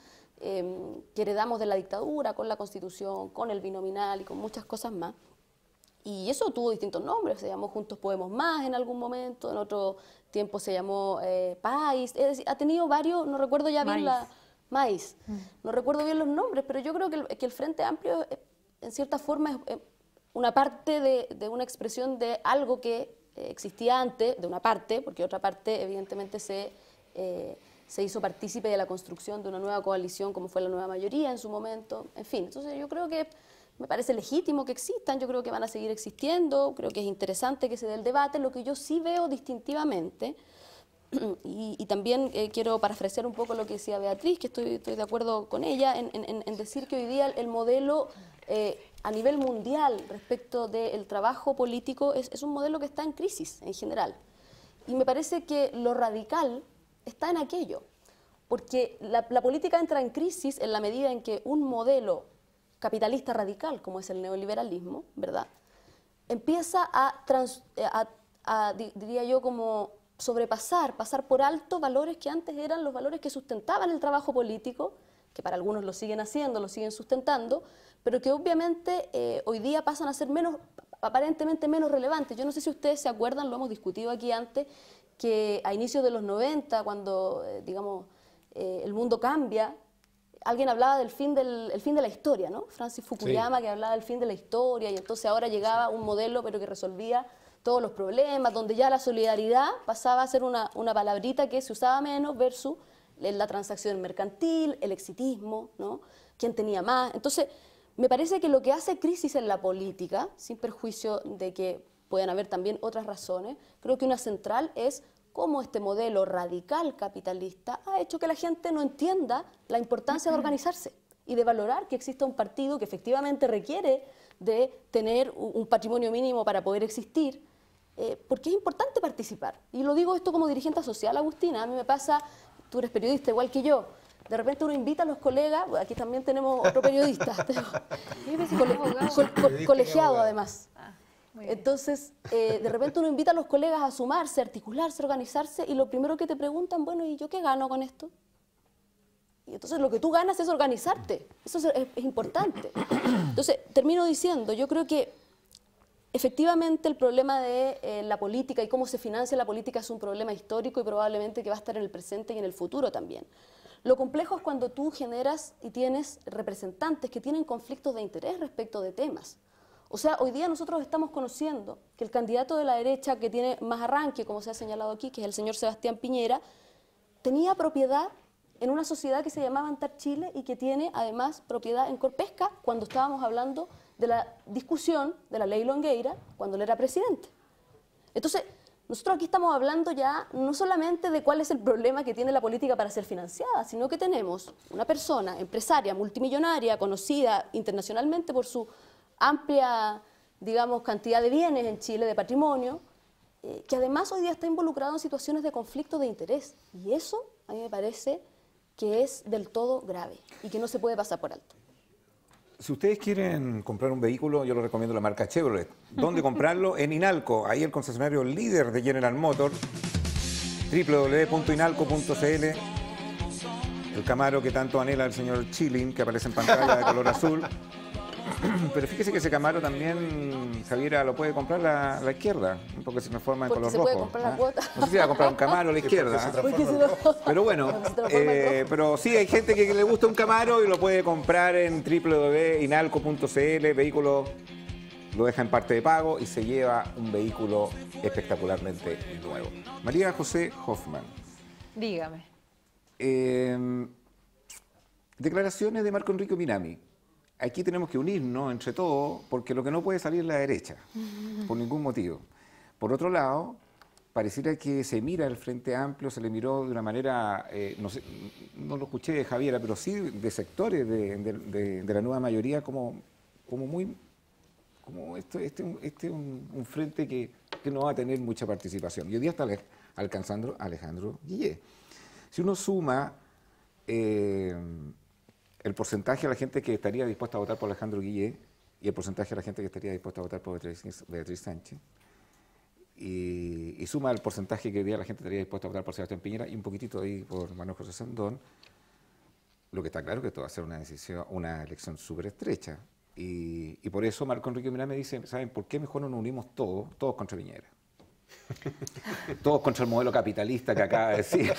que heredamos de la dictadura, con la Constitución, con el binominal y con muchas cosas más. Y eso tuvo distintos nombres, se llamó Juntos Podemos Más en algún momento, en otro tiempo se llamó País, es decir, ha tenido varios, no recuerdo ya bien Maíz. No recuerdo bien los nombres, pero yo creo que el Frente Amplio en cierta forma es una parte de una expresión de algo que existía antes, de una parte, porque otra parte evidentemente se hizo partícipe de la construcción de una nueva coalición como fue la Nueva Mayoría en su momento, en fin. Entonces yo creo que me parece legítimo que existan, yo creo que van a seguir existiendo, creo que es interesante que se dé el debate. Lo que yo sí veo distintivamente, y también quiero parafrasear un poco lo que decía Beatriz, que estoy de acuerdo con ella, en decir que hoy día el modelo a nivel mundial respecto del trabajo político es un modelo que está en crisis en general. Y me parece que lo radical está en aquello, porque la política entra en crisis en la medida en que un modelo capitalista radical, como es el neoliberalismo, ¿verdad?, empieza diría yo, como pasar por alto valores que antes eran los valores que sustentaban el trabajo político, que para algunos lo siguen haciendo, lo siguen sustentando, pero que obviamente hoy día pasan a ser aparentemente menos relevantes. Yo no sé si ustedes se acuerdan, lo hemos discutido aquí antes, que a inicios de los 90, cuando, digamos, el mundo cambia, alguien hablaba del fin de la historia, ¿no? Francis Fukuyama, sí, que hablaba del fin de la historia, y entonces ahora llegaba un modelo pero que resolvía todos los problemas, donde ya la solidaridad pasaba a ser una palabrita que se usaba menos versus la transacción mercantil, el exitismo, ¿no?, quién tenía más. Entonces, me parece que lo que hace crisis en la política, sin perjuicio de que puedan haber también otras razones, creo que una central es cómo este modelo radical capitalista ha hecho que la gente no entienda la importancia de organizarse y de valorar que exista un partido que efectivamente requiere de tener un patrimonio mínimo para poder existir, porque es importante participar. Y lo digo esto como dirigente social, Agustina, a mí me pasa, tú eres periodista igual que yo, de repente uno invita a los colegas, aquí también tenemos otro periodista, colegiado además. Entonces, de repente uno invita a los colegas a sumarse, a articularse, a organizarse, y lo primero que te preguntan, bueno, ¿y yo qué gano con esto? Y entonces lo que tú ganas es organizarte, eso es importante. Entonces, termino diciendo, yo creo que efectivamente el problema de la política y cómo se financia la política es un problema histórico y probablemente que va a estar en el presente y en el futuro también. Lo complejo es cuando tú generas y tienes representantes que tienen conflictos de interés respecto de temas. O sea, hoy día nosotros estamos conociendo que el candidato de la derecha que tiene más arranque, como se ha señalado aquí, que es el señor Sebastián Piñera, tenía propiedad en una sociedad que se llamaba Antar Chile y que tiene además propiedad en Corpesca cuando estábamos hablando de la discusión de la ley Longueira cuando él era presidente. Entonces, nosotros aquí estamos hablando ya no solamente de cuál es el problema que tiene la política para ser financiada, sino que tenemos una persona, empresaria, multimillonaria, conocida internacionalmente por su amplia, digamos, cantidad de bienes en Chile, de patrimonio, que además hoy día está involucrado en situaciones de conflicto de interés. Y eso a mí me parece que es del todo grave y que no se puede pasar por alto. Si ustedes quieren comprar un vehículo, yo les recomiendo la marca Chevrolet. ¿Dónde comprarlo? En Inalco, ahí el concesionario líder de General Motors, www.inalco.cl. El Camaro que tanto anhela el señor Chilling, que aparece en pantalla de color azul. Pero fíjese que ese Camaro también, Javiera, lo puede comprar a la izquierda, porque se transforma en color rojo. Puede comprar la cuota. No sé si va a comprar un Camaro a la izquierda. Pero bueno, pero sí, hay gente que le gusta un Camaro y lo puede comprar en www.inalco.cl, vehículo lo deja en parte de pago y se lleva un vehículo espectacularmente nuevo. María José Hoffman. Dígame. Declaraciones de Marco Enrique Minami. Aquí tenemos que unirnos entre todos porque lo que no puede salir es la derecha, por ningún motivo. Por otro lado, pareciera que se mira el Frente Amplio, se le miró de una manera, no sé, no lo escuché de Javiera, pero sí de sectores de la nueva mayoría como muy, como un frente que no va a tener mucha participación. Y hoy día está alcanzando a Alejandro Guillé. Si uno suma el porcentaje de la gente que estaría dispuesta a votar por Alejandro Guillé y el porcentaje de la gente que estaría dispuesta a votar por Beatriz Sánchez, y suma el porcentaje que hoy día la gente estaría dispuesta a votar por Sebastián Piñera y un poquitito ahí por Manuel José Sandón, lo que está claro es que esto va a ser una elección súper estrecha. Y por eso Marco Enrique Minami dice, ¿saben por qué mejor no nos unimos todos contra Piñera? Todos contra el modelo capitalista que acaba de decir.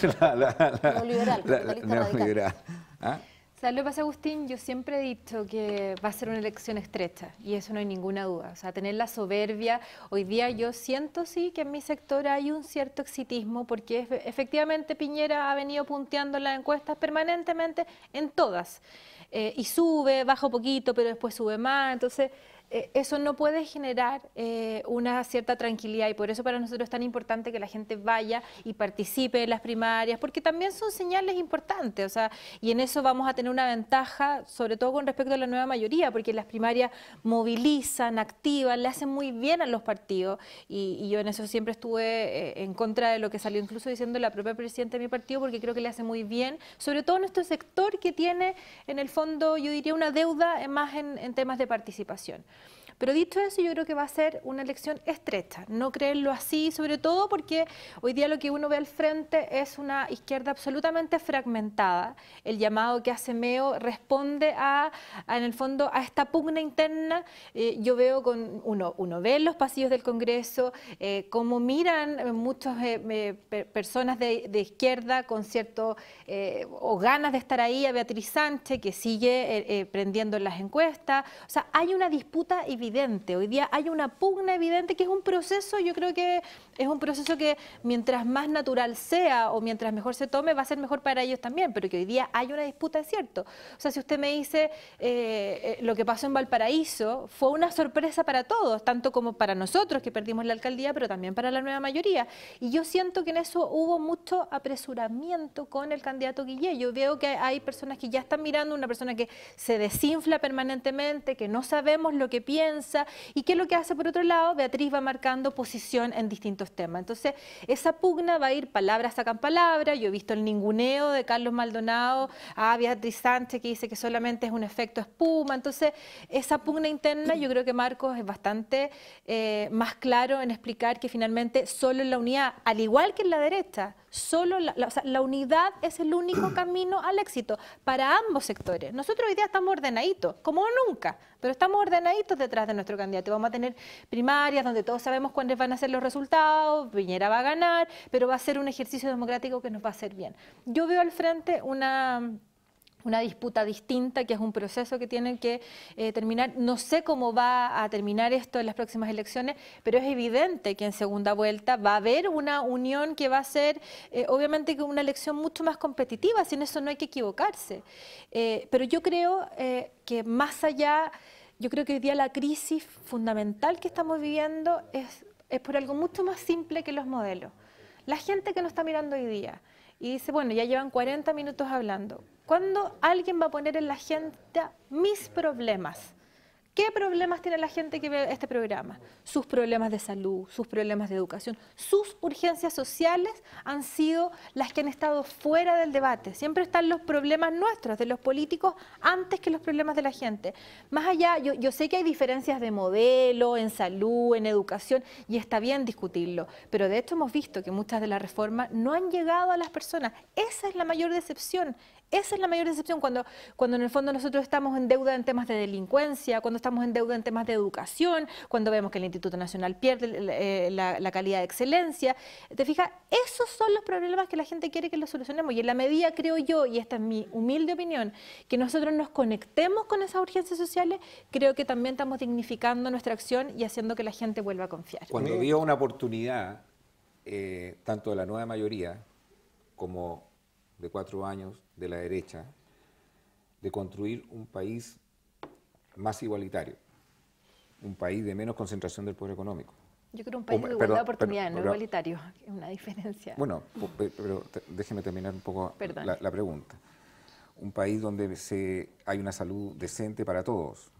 Neoliberal. ¿Ah? ¿Sabes lo que pasa, Agustín? Yo siempre he dicho que va a ser una elección estrecha y eso no hay ninguna duda. O sea, tener la soberbia. Hoy día yo siento, sí, que en mi sector hay un cierto exitismo porque efectivamente Piñera ha venido punteando las encuestas permanentemente en todas. Y sube, baja un poquito, pero después sube más. Entonces, eso no puede generar una cierta tranquilidad y por eso para nosotros es tan importante que la gente vaya y participe en las primarias, porque también son señales importantes, o sea, y en eso vamos a tener una ventaja, sobre todo con respecto a la nueva mayoría, porque las primarias movilizan, activan, le hacen muy bien a los partidos y yo en eso siempre estuve en contra de lo que salió incluso diciendo la propia presidenta de mi partido, porque creo que le hace muy bien, sobre todo nuestro sector que tiene en el fondo, yo diría, una deuda más en temas de participación. Pero dicho eso, yo creo que va a ser una elección estrecha, no creerlo así, sobre todo porque hoy día lo que uno ve al frente es una izquierda absolutamente fragmentada. El llamado que hace Meo responde en el fondo, a esta pugna interna. Yo veo uno ve en los pasillos del Congreso cómo miran muchas personas de izquierda con cierto o ganas de estar ahí a Beatriz Sánchez, que sigue prendiendo en las encuestas. O sea, hay una disputa evidente. Hoy día hay una pugna evidente que es un proceso, yo creo que es un proceso que mientras más natural sea o mientras mejor se tome va a ser mejor para ellos también, pero que hoy día hay una disputa, es cierto. O sea, si usted me dice lo que pasó en Valparaíso fue una sorpresa para todos, tanto como para nosotros que perdimos la alcaldía, pero también para la nueva mayoría. Y yo siento que en eso hubo mucho apresuramiento con el candidato Guillé. Yo veo que hay personas que ya están mirando, una persona que se desinfla permanentemente, que no sabemos lo que piensa, piensa y qué es lo que hace por otro lado. Beatriz va marcando posición en distintos temas. Entonces, esa pugna va a ir palabras sacan palabras. Yo he visto el ninguneo de Carlos Maldonado a Beatriz Sánchez que dice que solamente es un efecto espuma. Entonces, esa pugna interna, yo creo que Marcos es bastante más claro en explicar que finalmente solo en la unidad, al igual que en la derecha, solo la unidad es el único camino al éxito para ambos sectores. Nosotros hoy día estamos ordenaditos, como nunca, pero estamos ordenaditos detrás de nuestro candidato. Vamos a tener primarias donde todos sabemos cuáles van a ser los resultados, Piñera va a ganar, pero va a ser un ejercicio democrático que nos va a hacer bien. Yo veo al frente una disputa distinta, que es un proceso que tienen que terminar. No sé cómo va a terminar esto en las próximas elecciones, pero es evidente que en segunda vuelta va a haber una unión que va a ser, obviamente, una elección mucho más competitiva, sin eso no hay que equivocarse. Pero yo creo que más allá, yo creo que hoy día la crisis fundamental que estamos viviendo es por algo mucho más simple que los modelos. La gente que nos está mirando hoy día y dice, bueno, ya llevan 40 minutos hablando. ¿Cuándo alguien va a poner en la agenda mis problemas? ¿Qué problemas tiene la gente que ve este programa? Sus problemas de salud, sus problemas de educación, sus urgencias sociales han sido las que han estado fuera del debate. Siempre están los problemas nuestros, de los políticos, antes que los problemas de la gente. Más allá, yo sé que hay diferencias de modelo, en salud, en educación, y está bien discutirlo, pero de hecho hemos visto que muchas de las reformas no han llegado a las personas. Esa es la mayor decepción. Esa es la mayor decepción cuando en el fondo nosotros estamos en deuda en temas de delincuencia, cuando estamos en deuda en temas de educación, cuando vemos que el Instituto Nacional pierde la calidad de excelencia. ¿Te fijas? Esos son los problemas que la gente quiere que los solucionemos. Y en la medida, creo yo, y esta es mi humilde opinión, que nosotros nos conectemos con esas urgencias sociales, creo que también estamos dignificando nuestra acción y haciendo que la gente vuelva a confiar. Cuando dio una oportunidad, tanto de la nueva mayoría como de 4 años de la derecha, de construir un país más igualitario, un país de menos concentración del poder económico. Yo creo un país de igualdad de oportunidades, no igualitario, es una diferencia. Bueno, pero déjeme terminar un poco la pregunta. Un país donde hay una salud decente para todos,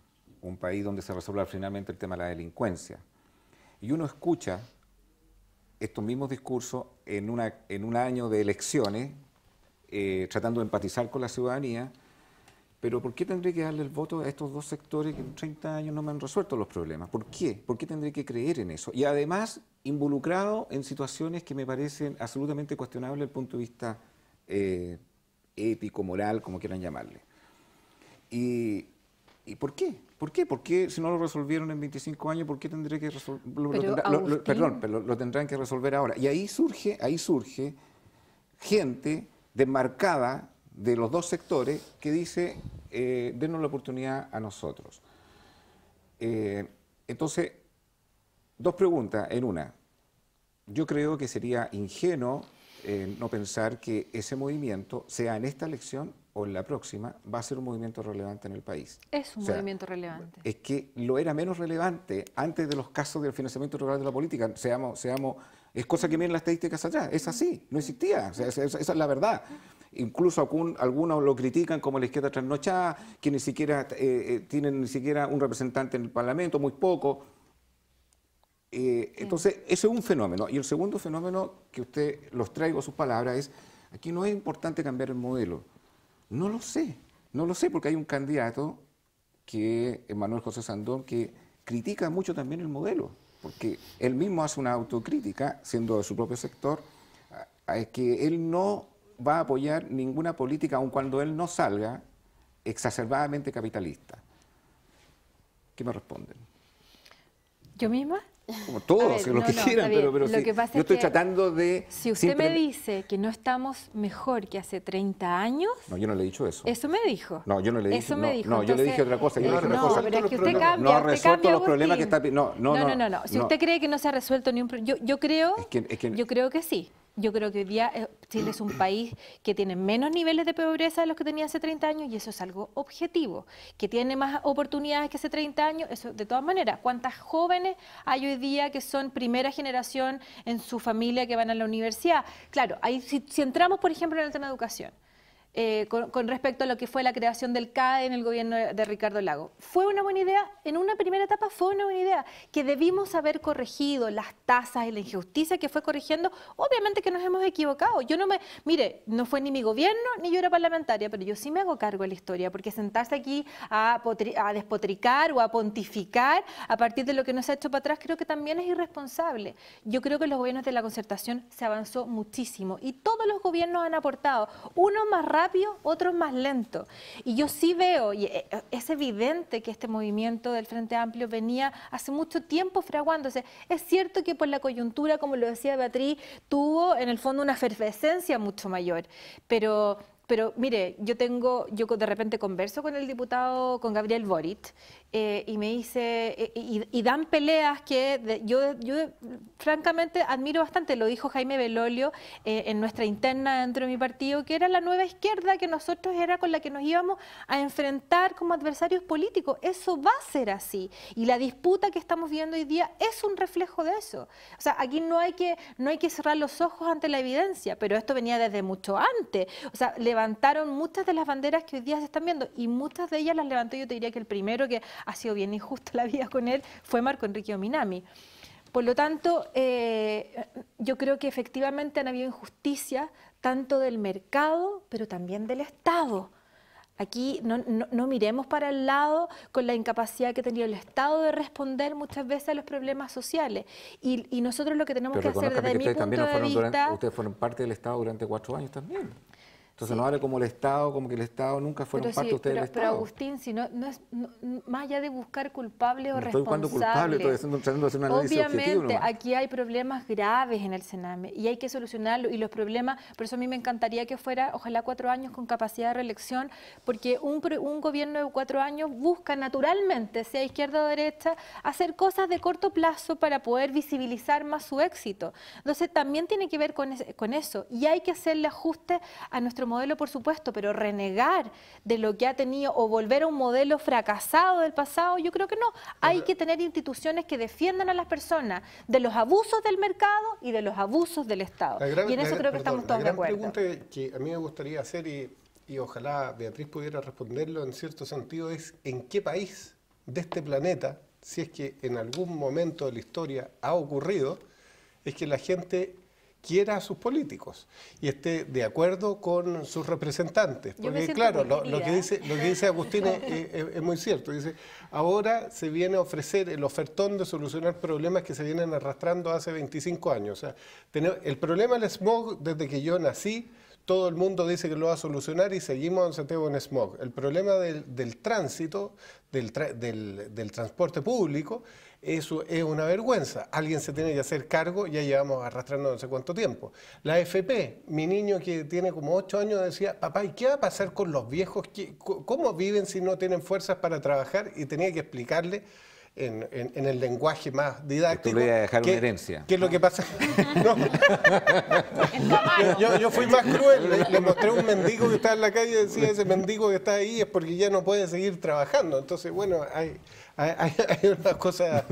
un país donde se resuelva finalmente el tema de la delincuencia. Y uno escucha estos mismos discursos en un año de elecciones, tratando de empatizar con la ciudadanía, pero ¿por qué tendré que darle el voto a estos dos sectores que en 30 años no me han resuelto los problemas? ¿Por qué? ¿Por qué tendré que creer en eso? Y además, involucrado en situaciones que me parecen absolutamente cuestionables desde el punto de vista ético, moral, como quieran llamarle. ¿Y por qué? ¿Por qué? ¿Por qué si no lo resolvieron en 25 años, por qué tendré que lo tendrán que resolver ahora? Y ahí surge gente desmarcada de los dos sectores que dice, denos la oportunidad a nosotros. Entonces, dos preguntas en una. Yo creo que sería ingenuo no pensar que ese movimiento, sea en esta elección o en la próxima, va a ser un movimiento relevante en el país. Es un movimiento relevante. Es que lo era menos relevante antes de los casos del financiamiento irregular de la política. Es cosa que miren las estadísticas atrás. Es así, no existía. O sea, esa es la verdad. Incluso algunos lo critican como la izquierda trasnochada, que ni siquiera tienen ni siquiera un representante en el Parlamento, muy poco. Entonces, ese es un fenómeno. Y el segundo fenómeno que usted los traigo a sus palabras es, aquí no es importante cambiar el modelo. No lo sé porque hay un candidato, que es Manuel José Sandón, que critica mucho también el modelo, porque él mismo hace una autocrítica, siendo de su propio sector, que él no va a apoyar ninguna política, aun cuando él no salga exacerbadamente capitalista. ¿Qué me responden? ¿Yo misma? Como todos, lo que quieran, pero lo que pasa yo estoy tratando de... Si usted me dice que no estamos mejor que hace 30 años... No, yo no le he dicho eso. Eso me dijo. No, yo no le he dicho. Eso me dijo. No, entonces, yo le dije otra cosa. Yo le dije otra cosa. Pero es que usted cambia. No ha resuelto los problemas que está... No. Si usted cree que no se ha resuelto ni un problema... Yo creo que sí. Yo creo que hoy día Chile es un país que tiene menos niveles de pobreza de los que tenía hace 30 años y eso es algo objetivo. Que tiene más oportunidades que hace 30 años, eso de todas maneras. ¿Cuántas jóvenes hay hoy día que son primera generación en su familia que van a la universidad? Claro, ahí, si entramos, por ejemplo, en el tema de educación, con respecto a lo que fue la creación del CAE en el gobierno de Ricardo Lagos. ¿Fue una buena idea? En una primera etapa fue una buena idea, que debimos haber corregido las tasas y la injusticia que fue corrigiendo. Obviamente que nos hemos equivocado. Mire, no fue ni mi gobierno ni yo era parlamentaria, pero yo sí me hago cargo de la historia, porque sentarse aquí a despotricar o a pontificar a partir de lo que nos ha hecho para atrás creo que también es irresponsable. Yo creo que en los gobiernos de la Concertación se avanzó muchísimo y todos los gobiernos han aportado, unos más rápido, otros más lento. Y yo sí veo, y es evidente que este movimiento del Frente Amplio venía hace mucho tiempo fraguándose. Es cierto que por la coyuntura, como lo decía Beatriz, tuvo en el fondo una efervescencia mucho mayor, pero mire, yo de repente converso con el diputado, con Gabriel Boric, y me dice, y dan peleas que yo francamente admiro bastante. Lo dijo Jaime Belolio en nuestra interna dentro de mi partido, que era la nueva izquierda, que nosotros era con la que nos íbamos a enfrentar como adversarios políticos. Eso va a ser así. Y la disputa que estamos viendo hoy día es un reflejo de eso. O sea, aquí no hay que cerrar los ojos ante la evidencia, pero esto venía desde mucho antes. O sea, levantaron muchas de las banderas que hoy día se están viendo y muchas de ellas las levantó, yo te diría que el primero que ha sido bien injusta la vida con él fue Marco Enrique Ominami. Por lo tanto, yo creo que efectivamente han habido injusticias tanto del mercado, pero también del Estado. Aquí no miremos para el lado con la incapacidad que ha tenido el Estado de responder muchas veces a los problemas sociales. Y nosotros lo que tenemos que hacer desde mi punto de vista... Ustedes fueron parte del Estado durante 4 años también. Entonces no vale como el Estado, como que el Estado nunca fueron parte de ustedes del Estado. Pero Agustín, si no es más allá de buscar culpables o responsables. Estoy tratando de hacer un análisis objetivo. Obviamente, aquí hay problemas graves en el Sename y hay que solucionarlos. Y los problemas, por eso a mí me encantaría que fuera, ojalá 4 años con capacidad de reelección, porque un gobierno de 4 años busca naturalmente, sea izquierda o derecha, hacer cosas de corto plazo para poder visibilizar más su éxito. Entonces también tiene que ver con eso. Y hay que hacerle ajustes a nuestro modelo, por supuesto, pero renegar de lo que ha tenido o volver a un modelo fracasado del pasado, yo creo que no. Hay que tener instituciones que defiendan a las personas de los abusos del mercado y de los abusos del Estado. Y en eso creo que estamos todos de acuerdo. La gran pregunta que a mí me gustaría hacer y ojalá Beatriz pudiera responderlo en cierto sentido es ¿en qué país de este planeta, si es que en algún momento de la historia ha ocurrido, es que la gente quiera a sus políticos y esté de acuerdo con sus representantes? Porque claro, lo que dice Agustín es muy cierto. Dice, ahora se viene a ofrecer el ofertón de solucionar problemas que se vienen arrastrando hace 25 años. O sea, el problema del smog, desde que yo nací, todo el mundo dice que lo va a solucionar y seguimos en Santiago en smog. El problema del tránsito, del transporte público, eso es una vergüenza. Alguien se tiene que hacer cargo, ya llevamos arrastrando no sé cuánto tiempo. La AFP, mi niño que tiene como 8 años decía, papá, ¿y qué va a pasar con los viejos? ¿Cómo viven si no tienen fuerzas para trabajar? Y tenía que explicarle en el lenguaje más didáctico. Que tú le ibas a dejar una herencia. ¿Qué es lo que pasa? No. Yo fui más cruel, le mostré un mendigo que estaba en la calle y decía, ese mendigo que está ahí es porque ya no puede seguir trabajando. Entonces, bueno, hay una cosa...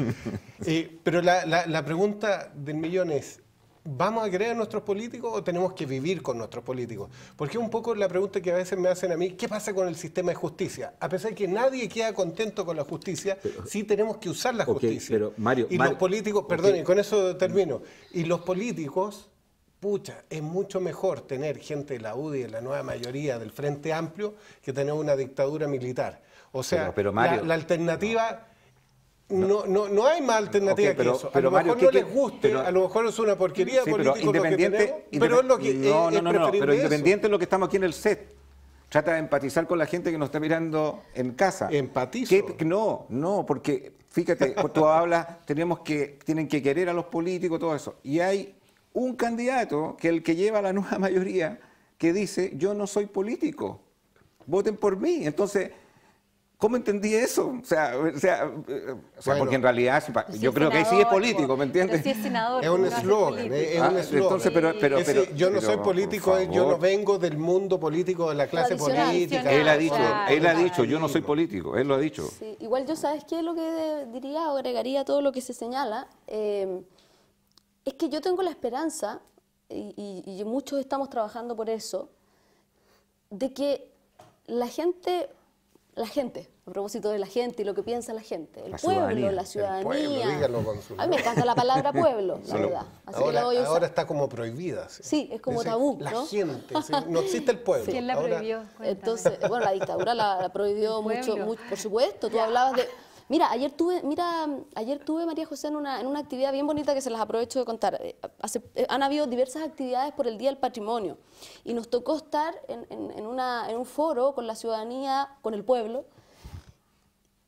pero la pregunta del millón es, ¿vamos a querer a nuestros políticos o tenemos que vivir con nuestros políticos? Porque es un poco la pregunta que a veces me hacen a mí, ¿qué pasa con el sistema de justicia? A pesar de que nadie queda contento con la justicia, sí tenemos que usar la justicia. Pero Mario, los políticos, perdón, y con eso termino, y los políticos, pucha, es mucho mejor tener gente de la UDI, de la nueva mayoría del Frente Amplio, que tener una dictadura militar. O sea, pero Mario, la alternativa... No hay más alternativa que eso. A lo mejor Mario, no les guste, a lo mejor es una porquería política lo que tenemos, pero es lo que es preferible pero independiente eso. de lo que estamos aquí en el set. Trata de empatizar con la gente que nos está mirando en casa. Empatizo. No, porque fíjate, tú hablas, tienen que querer a los políticos, todo eso. Y hay un candidato que el que lleva la nueva mayoría que dice, yo no soy político, voten por mí. Entonces... ¿cómo entendí eso? O sea, bueno, porque en realidad yo creo que sí es político, ¿me entiendes? Sí es senador. Es un eslogan, es un eslogan. Entonces, yo no soy político, yo no vengo del mundo político, de la clase política. Él ha dicho, yo no soy político, él lo ha dicho. Sí, igual yo, ¿sabes qué? Lo que diría o agregaría a todo lo que se señala, es que yo tengo la esperanza, y muchos estamos trabajando por eso, de que la gente, a propósito de la gente y lo que piensa la gente, el pueblo, la ciudadanía. Díganlo, cónsul. A mí me encanta la palabra pueblo, la verdad. Así que la voy a usar. Ahora está como prohibida. Sí, es como tabú, la ¿no? gente, ¿sí? No existe el pueblo. ¿Quién la prohibió? Cuéntame. Entonces, bueno, la dictadura la prohibió mucho, por supuesto. Tú hablabas de... Mira, ayer tuve, María José, en una actividad bien bonita que se las aprovecho de contar. Han habido diversas actividades por el Día del Patrimonio y nos tocó estar en un foro con la ciudadanía, con el pueblo,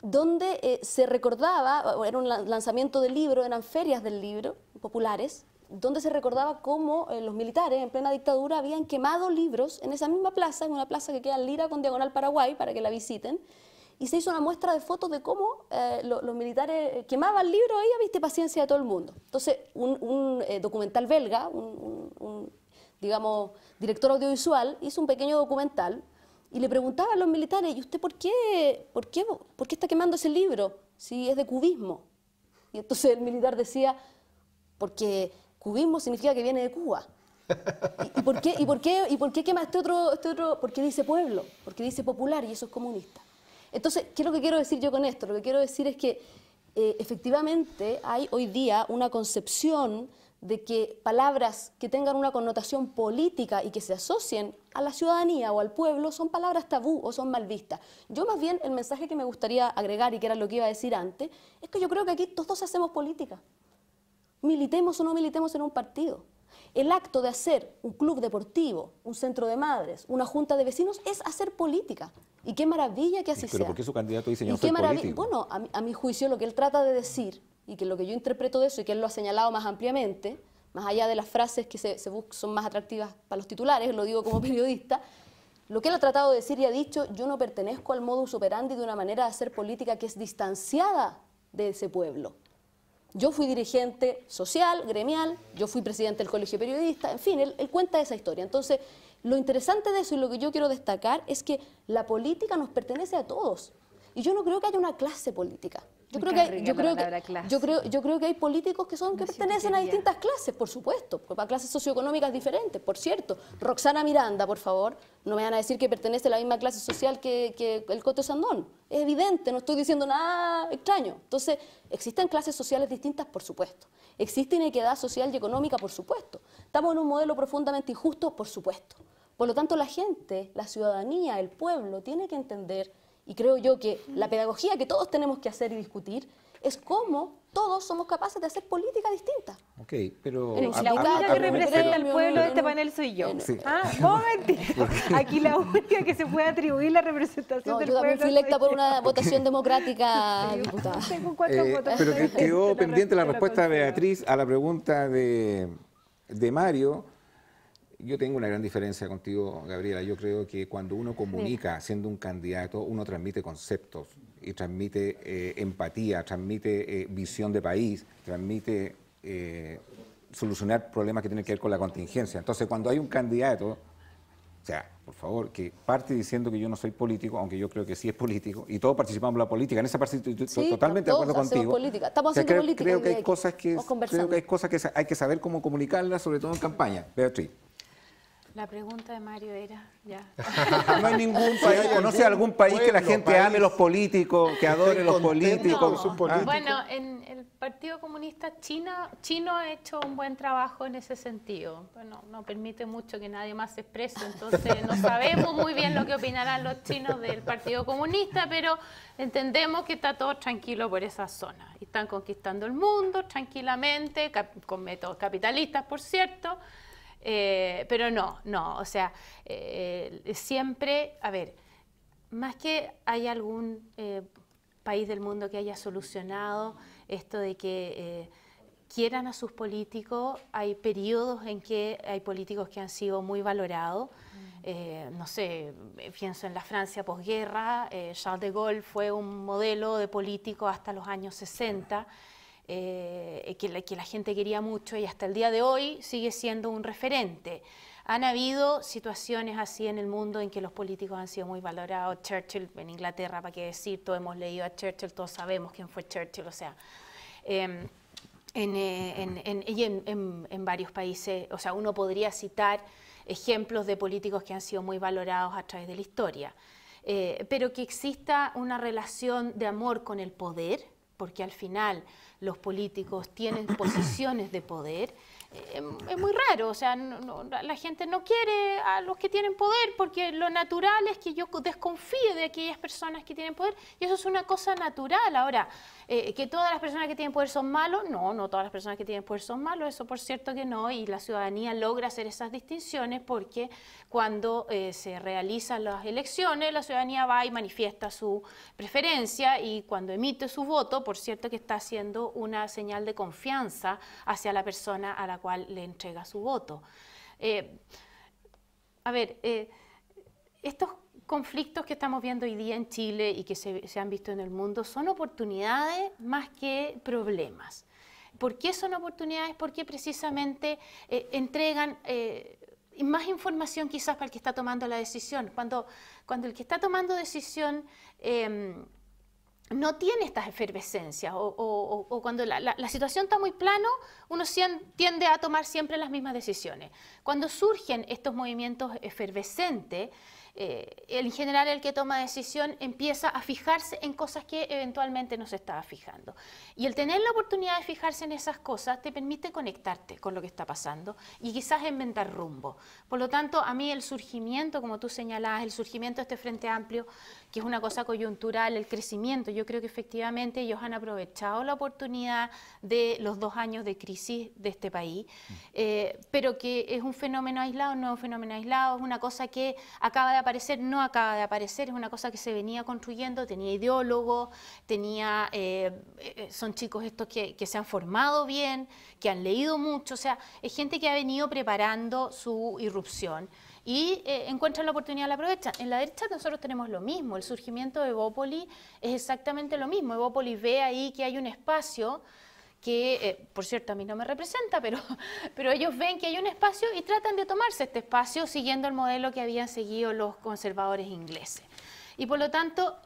donde se recordaba, era un lanzamiento del libro, eran ferias del libro, populares, donde se recordaba cómo los militares en plena dictadura habían quemado libros en esa misma plaza, en una plaza que queda en Lira con diagonal Paraguay, para que la visiten, y se hizo una muestra de fotos de cómo los militares quemaban libros ahí, viste, paciencia de todo el mundo. Entonces, un documental belga, digamos, director audiovisual, hizo un pequeño documental y le preguntaba a los militares, ¿y usted por qué está quemando ese libro si es de cubismo? Y entonces el militar decía, porque cubismo significa que viene de Cuba. ¿Y por qué quema este otro? Porque dice pueblo, porque dice popular y eso es comunista. Entonces, ¿qué es lo que quiero decir yo con esto? Lo que quiero decir es que efectivamente hay hoy día una concepción de que palabras que tengan una connotación política y que se asocien a la ciudadanía o al pueblo son palabras tabú o son mal vistas. Yo más bien el mensaje que me gustaría agregar, y que era lo que iba a decir antes, es que yo creo que aquí todos hacemos política. Militemos o no militemos en un partido. El acto de hacer un club deportivo, un centro de madres, una junta de vecinos, es hacer política. Y qué maravilla que así sea. ¿Pero por qué su candidato dice yo no soy político? Bueno, a mi juicio lo que él trata de decir, y que lo que yo interpreto de eso, y que él lo ha señalado más ampliamente, más allá de las frases que son más atractivas para los titulares, lo digo como periodista, lo que él ha tratado de decir y ha dicho, yo no pertenezco al modus operandi de una manera de hacer política que es distanciada de ese pueblo. Yo fui dirigente social, gremial, yo fui presidente del Colegio de Periodistas, en fin, él cuenta esa historia. Entonces, lo interesante de eso y lo que yo quiero destacar es que la política nos pertenece a todos. Y yo no creo que haya una clase política. Yo creo que hay políticos que pertenecen a distintas clases, por supuesto, a clases socioeconómicas diferentes. Por cierto, Roxana Miranda, por favor, no me van a decir que pertenece a la misma clase social que el Coto Sandón. Es evidente, no estoy diciendo nada extraño. Entonces, ¿existen clases sociales distintas? Por supuesto. ¿Existe inequidad social y económica? Por supuesto. ¿Estamos en un modelo profundamente injusto? Por supuesto. Por lo tanto, la gente, la ciudadanía, el pueblo, tiene que entender, y creo yo que la pedagogía que todos tenemos que hacer y discutir es cómo todos somos capaces de hacer política distinta. Ok, pero... La única que representa al pueblo de este panel soy yo. Sí. No, mentira. Aquí la única que se puede atribuir la representación del pueblo. Yo también fui electa por una votación democrática, diputada. Tengo 4 votos. Pero quedó pendiente la respuesta de Beatriz a la pregunta de Mario. Yo tengo una gran diferencia contigo, Gabriela. Yo creo que cuando uno comunica siendo un candidato, uno transmite conceptos y transmite empatía, transmite visión de país, transmite solucionar problemas que tienen que ver con la contingencia. Entonces, cuando hay un candidato, o sea, por favor, que parte diciendo que yo no soy político, aunque yo creo que sí es político, y todos participamos en la política, en esa parte estoy totalmente de acuerdo contigo. Política. Estamos haciendo política. Creo que hay cosas que hay que saber cómo comunicarlas, sobre todo en campaña. Beatriz. La pregunta de Mario era, ya. No hay ningún país, ¿conoce algún país que la gente ame los políticos, que adore los políticos? No. Bueno, en el Partido Comunista chino ha hecho un buen trabajo en ese sentido. Bueno, no permite mucho que nadie más se exprese, entonces no sabemos muy bien lo que opinarán los chinos del Partido Comunista, pero entendemos que está todo tranquilo por esa zona. Y están conquistando el mundo tranquilamente, con métodos capitalistas, por cierto. Pero no, o sea, siempre, a ver, más que hay algún país del mundo que haya solucionado esto de que quieran a sus políticos, hay periodos en que hay políticos que han sido muy valorados. No sé, pienso en la Francia posguerra, Charles de Gaulle fue un modelo de político hasta los años 60, que la gente quería mucho y hasta el día de hoy sigue siendo un referente. Han habido situaciones así en el mundo en que los políticos han sido muy valorados. Churchill en Inglaterra, para qué decir, todos hemos leído a Churchill, todos sabemos quién fue Churchill, o sea, en varios países, o sea, uno podría citar ejemplos de políticos que han sido muy valorados a través de la historia. Pero que exista una relación de amor con el poder, porque al final los políticos tienen posiciones de poder, es muy raro. O sea, la gente no quiere a los que tienen poder, porque lo natural es que yo desconfíe de aquellas personas que tienen poder, y eso es una cosa natural. Ahora, que todas las personas que tienen poder son malos, no todas las personas que tienen poder son malos, eso por cierto que no, y la ciudadanía logra hacer esas distinciones porque cuando se realizan las elecciones, la ciudadanía va y manifiesta su preferencia, y cuando emite su voto, por cierto que está haciendo una señal de confianza hacia la persona a la cual le entrega su voto. Estos conflictos que estamos viendo hoy día en Chile y que se han visto en el mundo son oportunidades más que problemas. ¿Por qué son oportunidades? Porque precisamente entregan más información quizás para el que está tomando la decisión. Cuando el que está tomando decisión no tiene estas efervescencias o cuando la situación está muy plano, uno tiende a tomar siempre las mismas decisiones. Cuando surgen estos movimientos efervescentes, en general el que toma decisión empieza a fijarse en cosas que eventualmente no se estaba fijando. Y el tener la oportunidad de fijarse en esas cosas te permite conectarte con lo que está pasando y quizás inventar rumbo. Por lo tanto, a mí el surgimiento, como tú señalabas, el surgimiento de este Frente Amplio, que es una cosa coyuntural, el crecimiento, yo creo que efectivamente ellos han aprovechado la oportunidad de los 2 años de crisis de este país, pero que es un fenómeno aislado, no es un fenómeno aislado, es una cosa que acaba de aparecer, no acaba de aparecer, es una cosa que se venía construyendo, tenía ideólogos, son chicos estos que se han formado bien, que han leído mucho, o sea, es gente que ha venido preparando su irrupción y encuentran la oportunidad y la aprovechan. En la derecha nosotros tenemos lo mismo, el surgimiento de Evópolis es exactamente lo mismo. Evópolis ve ahí que hay un espacio que, por cierto, a mí no me representa, pero ellos ven que hay un espacio y tratan de tomarse este espacio siguiendo el modelo que habían seguido los conservadores ingleses. Y por lo tanto,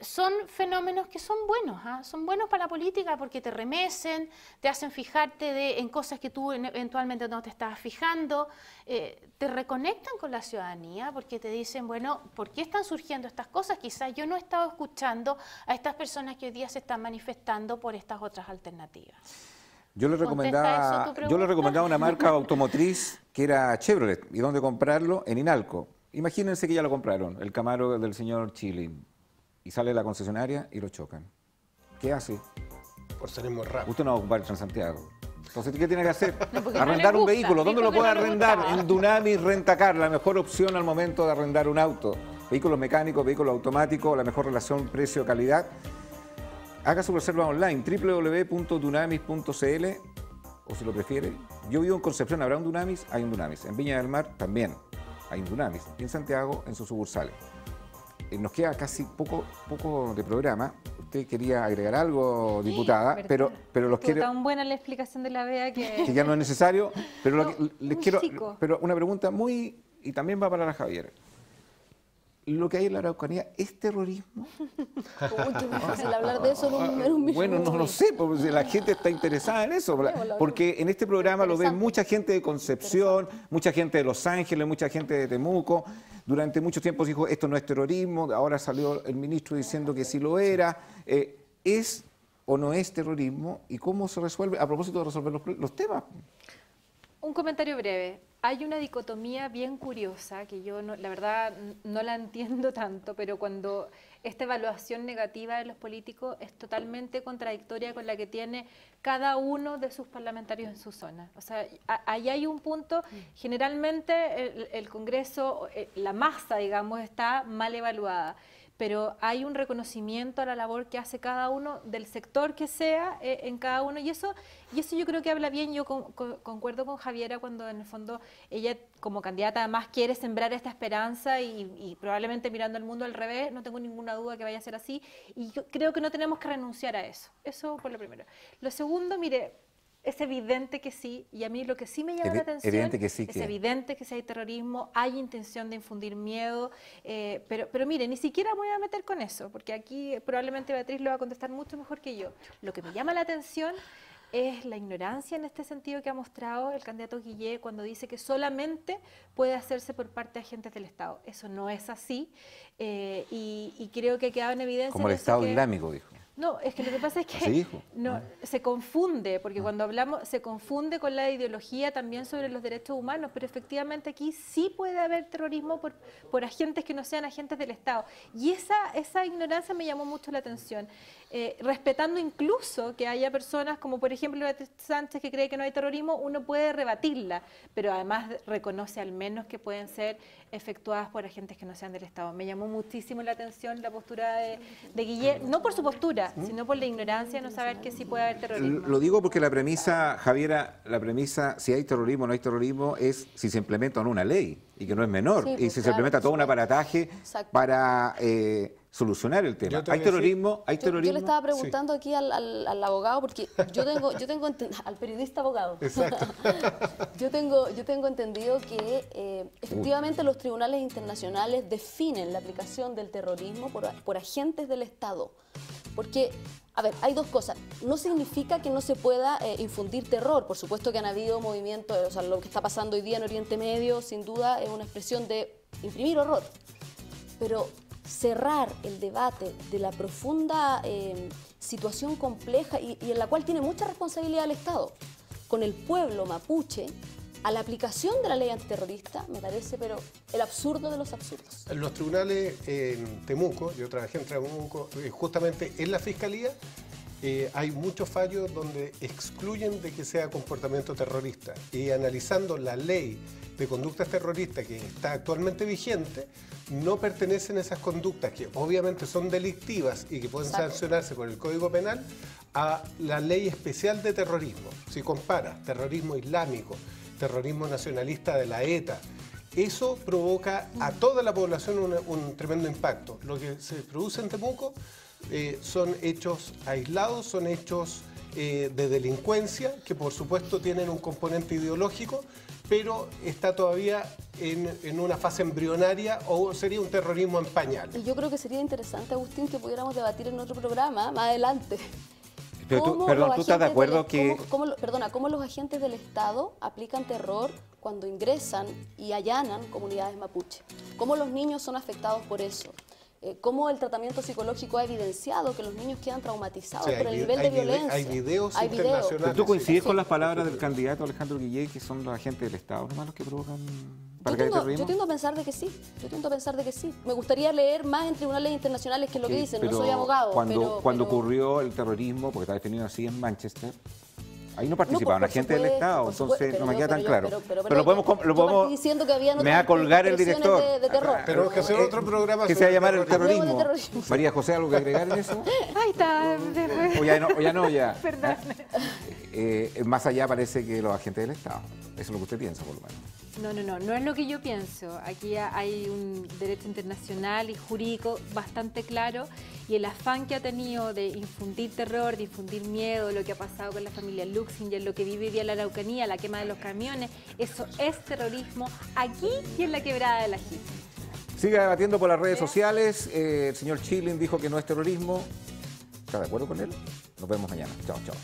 son fenómenos que son buenos, son buenos para la política porque te remecen, te hacen fijarte en cosas que tú eventualmente no te estabas fijando, te reconectan con la ciudadanía porque te dicen, bueno, ¿por qué están surgiendo estas cosas? Quizás yo no he estado escuchando a estas personas que hoy día se están manifestando por estas otras alternativas. Yo le recomendaba una marca automotriz que era Chevrolet. ¿Y dónde comprarlo? En Inalco. Imagínense que ya lo compraron, el Camaro del señor Chilin. Y sale la concesionaria y lo chocan. ¿Qué hace? Por ser muy rápido. Usted no va a ocupar el Transantiago. Entonces, ¿qué tiene que hacer? Arrendar un vehículo. ¿Dónde lo puede arrendar? En Dunamis Rentacar, la mejor opción al momento de arrendar un auto. Vehículos mecánicos, vehículos automáticos, la mejor relación precio-calidad. Haga su reserva online, www.dunamis.cl, o si lo prefiere. Yo vivo en Concepción, ¿habrá un Dunamis? Hay un Dunamis. En Viña del Mar también hay un Dunamis. Y en Santiago, en sus sucursales. Nos queda casi poco de programa. Usted quería agregar algo, diputada, pero los quiero... tan buena la explicación de la Bea que ya no es necesario, pero no, les quiero... Pero una pregunta muy... y también va para la Javier. ¿Lo que hay en la Araucanía es terrorismo? Uy, qué difícil hablar de eso en un minuto. Bueno, no lo sé, porque la gente está interesada en eso. Porque en este programa lo ve mucha gente de Concepción, mucha gente de Los Ángeles, mucha gente de Temuco. Durante mucho tiempo se dijo, esto no es terrorismo, ahora salió el ministro diciendo que sí lo era. ¿Es o no es terrorismo? ¿Y cómo se resuelve? A propósito de resolver los temas. Un comentario breve. Hay una dicotomía bien curiosa que yo, la verdad, no la entiendo tanto, pero cuando esta evaluación negativa de los políticos es totalmente contradictoria con la que tiene cada uno de sus parlamentarios en su zona. O sea, ahí hay un punto, generalmente el Congreso, la masa, digamos, está mal evaluada, pero hay un reconocimiento a la labor que hace cada uno del sector que sea en cada uno, y eso yo creo que habla bien. Yo concuerdo con Javiera cuando en el fondo ella como candidata además quiere sembrar esta esperanza y probablemente mirando al mundo al revés, no tengo ninguna duda que vaya a ser así, y yo creo que no tenemos que renunciar a eso por lo primero. Lo segundo, mire, es evidente que sí, y a mí lo que sí me llama la atención es evidente que sí hay terrorismo, hay intención de infundir miedo, pero mire, ni siquiera me voy a meter con eso, porque aquí probablemente Beatriz lo va a contestar mucho mejor que yo. Lo que me llama la atención es la ignorancia en este sentido que ha mostrado el candidato Guillé cuando dice que solamente puede hacerse por parte de agentes del Estado. Eso no es así y creo que ha quedado en evidencia. Como el Estado Islámico, dijo. No, es que lo que pasa es que se confunde, porque cuando hablamos se confunde con la ideología también sobre los derechos humanos, pero efectivamente aquí sí puede haber terrorismo por agentes que no sean agentes del Estado. Y esa ignorancia me llamó mucho la atención, respetando incluso que haya personas como por ejemplo Beatriz Sánchez que cree que no hay terrorismo, uno puede rebatirla, pero además reconoce al menos que pueden ser efectuadas por agentes que no sean del Estado. Me llamó muchísimo la atención la postura de Guillé, no por su postura, sino por la ignorancia de no saber que sí puede haber terrorismo. Lo digo porque la premisa, Javiera, la premisa, si hay terrorismo o no hay terrorismo, es si se implementa o no una ley, y que no es menor, y si se implementa todo un aparataje para solucionar el tema. ¿Hay terrorismo? ¿Hay terrorismo? Yo le estaba preguntando aquí al abogado, porque yo tengo al periodista abogado. Exacto. yo tengo entendido que efectivamente los tribunales internacionales definen la aplicación del terrorismo por agentes del Estado. Porque, a ver, hay dos cosas. No significa que no se pueda infundir terror. Por supuesto que han habido movimientos, o sea, lo que está pasando hoy día en Oriente Medio, sin duda, es una expresión de imprimir horror. Pero cerrar el debate de la profunda situación compleja y en la cual tiene mucha responsabilidad el Estado, con el pueblo mapuche, a la aplicación de la ley antiterrorista, me parece, pero el absurdo de los absurdos. En los tribunales en Temuco, yo trabajé en Temuco, justamente en la Fiscalía, hay muchos fallos donde excluyen de que sea comportamiento terrorista. Y analizando la ley de conductas terroristas que está actualmente vigente, no pertenecen esas conductas que obviamente son delictivas y que pueden sancionarse por el Código Penal a la ley especial de terrorismo. Si compara terrorismo islámico, terrorismo nacionalista de la ETA, eso provoca a toda la población un tremendo impacto. Lo que se produce en Temuco son hechos aislados, son hechos de delincuencia que por supuesto tienen un componente ideológico, pero está todavía en una fase embrionaria o sería un terrorismo en pañales. Y yo creo que sería interesante, Agustín, que pudiéramos debatir en otro programa más adelante. Pero ¿tú estás de acuerdo que...? ¿Cómo los agentes del Estado aplican terror cuando ingresan y allanan comunidades mapuche? ¿Cómo los niños son afectados por eso? ¿Cómo el tratamiento psicológico ha evidenciado que los niños quedan traumatizados por el nivel de violencia? Hay videos internacionales. ¿Pero tú coincides con las palabras del candidato Alejandro Guillé, que son los agentes del Estado nomás los que provocan terrorismo? Yo tiendo a pensar de que sí. Me gustaría leer más en tribunales internacionales que lo que dicen. No soy abogado. Cuando ocurrió el terrorismo, porque está definido así en Manchester, ahí no participaban agentes del Estado, entonces no me queda tan claro. Pero lo podemos diciendo que había me va a colgar el director. De terror. Pero que hacer otro programa que se va a llamar el terrorismo. María José, ¿algo que agregar en eso? Ahí está. O ya. Perdón. Más allá parece que los agentes del Estado. Eso es lo que usted piensa, por lo menos. No es lo que yo pienso. Aquí hay un derecho internacional y jurídico bastante claro y el afán que ha tenido de infundir terror, de infundir miedo, lo que ha pasado con la familia Luxinger, lo que vive hoy día en la Araucanía, la quema de los camiones, eso es terrorismo aquí y en la quebrada de la Jita. Sigue debatiendo por las redes sociales. El señor Schilling dijo que no es terrorismo. ¿Está de acuerdo con él? Nos vemos mañana. Chao, chao.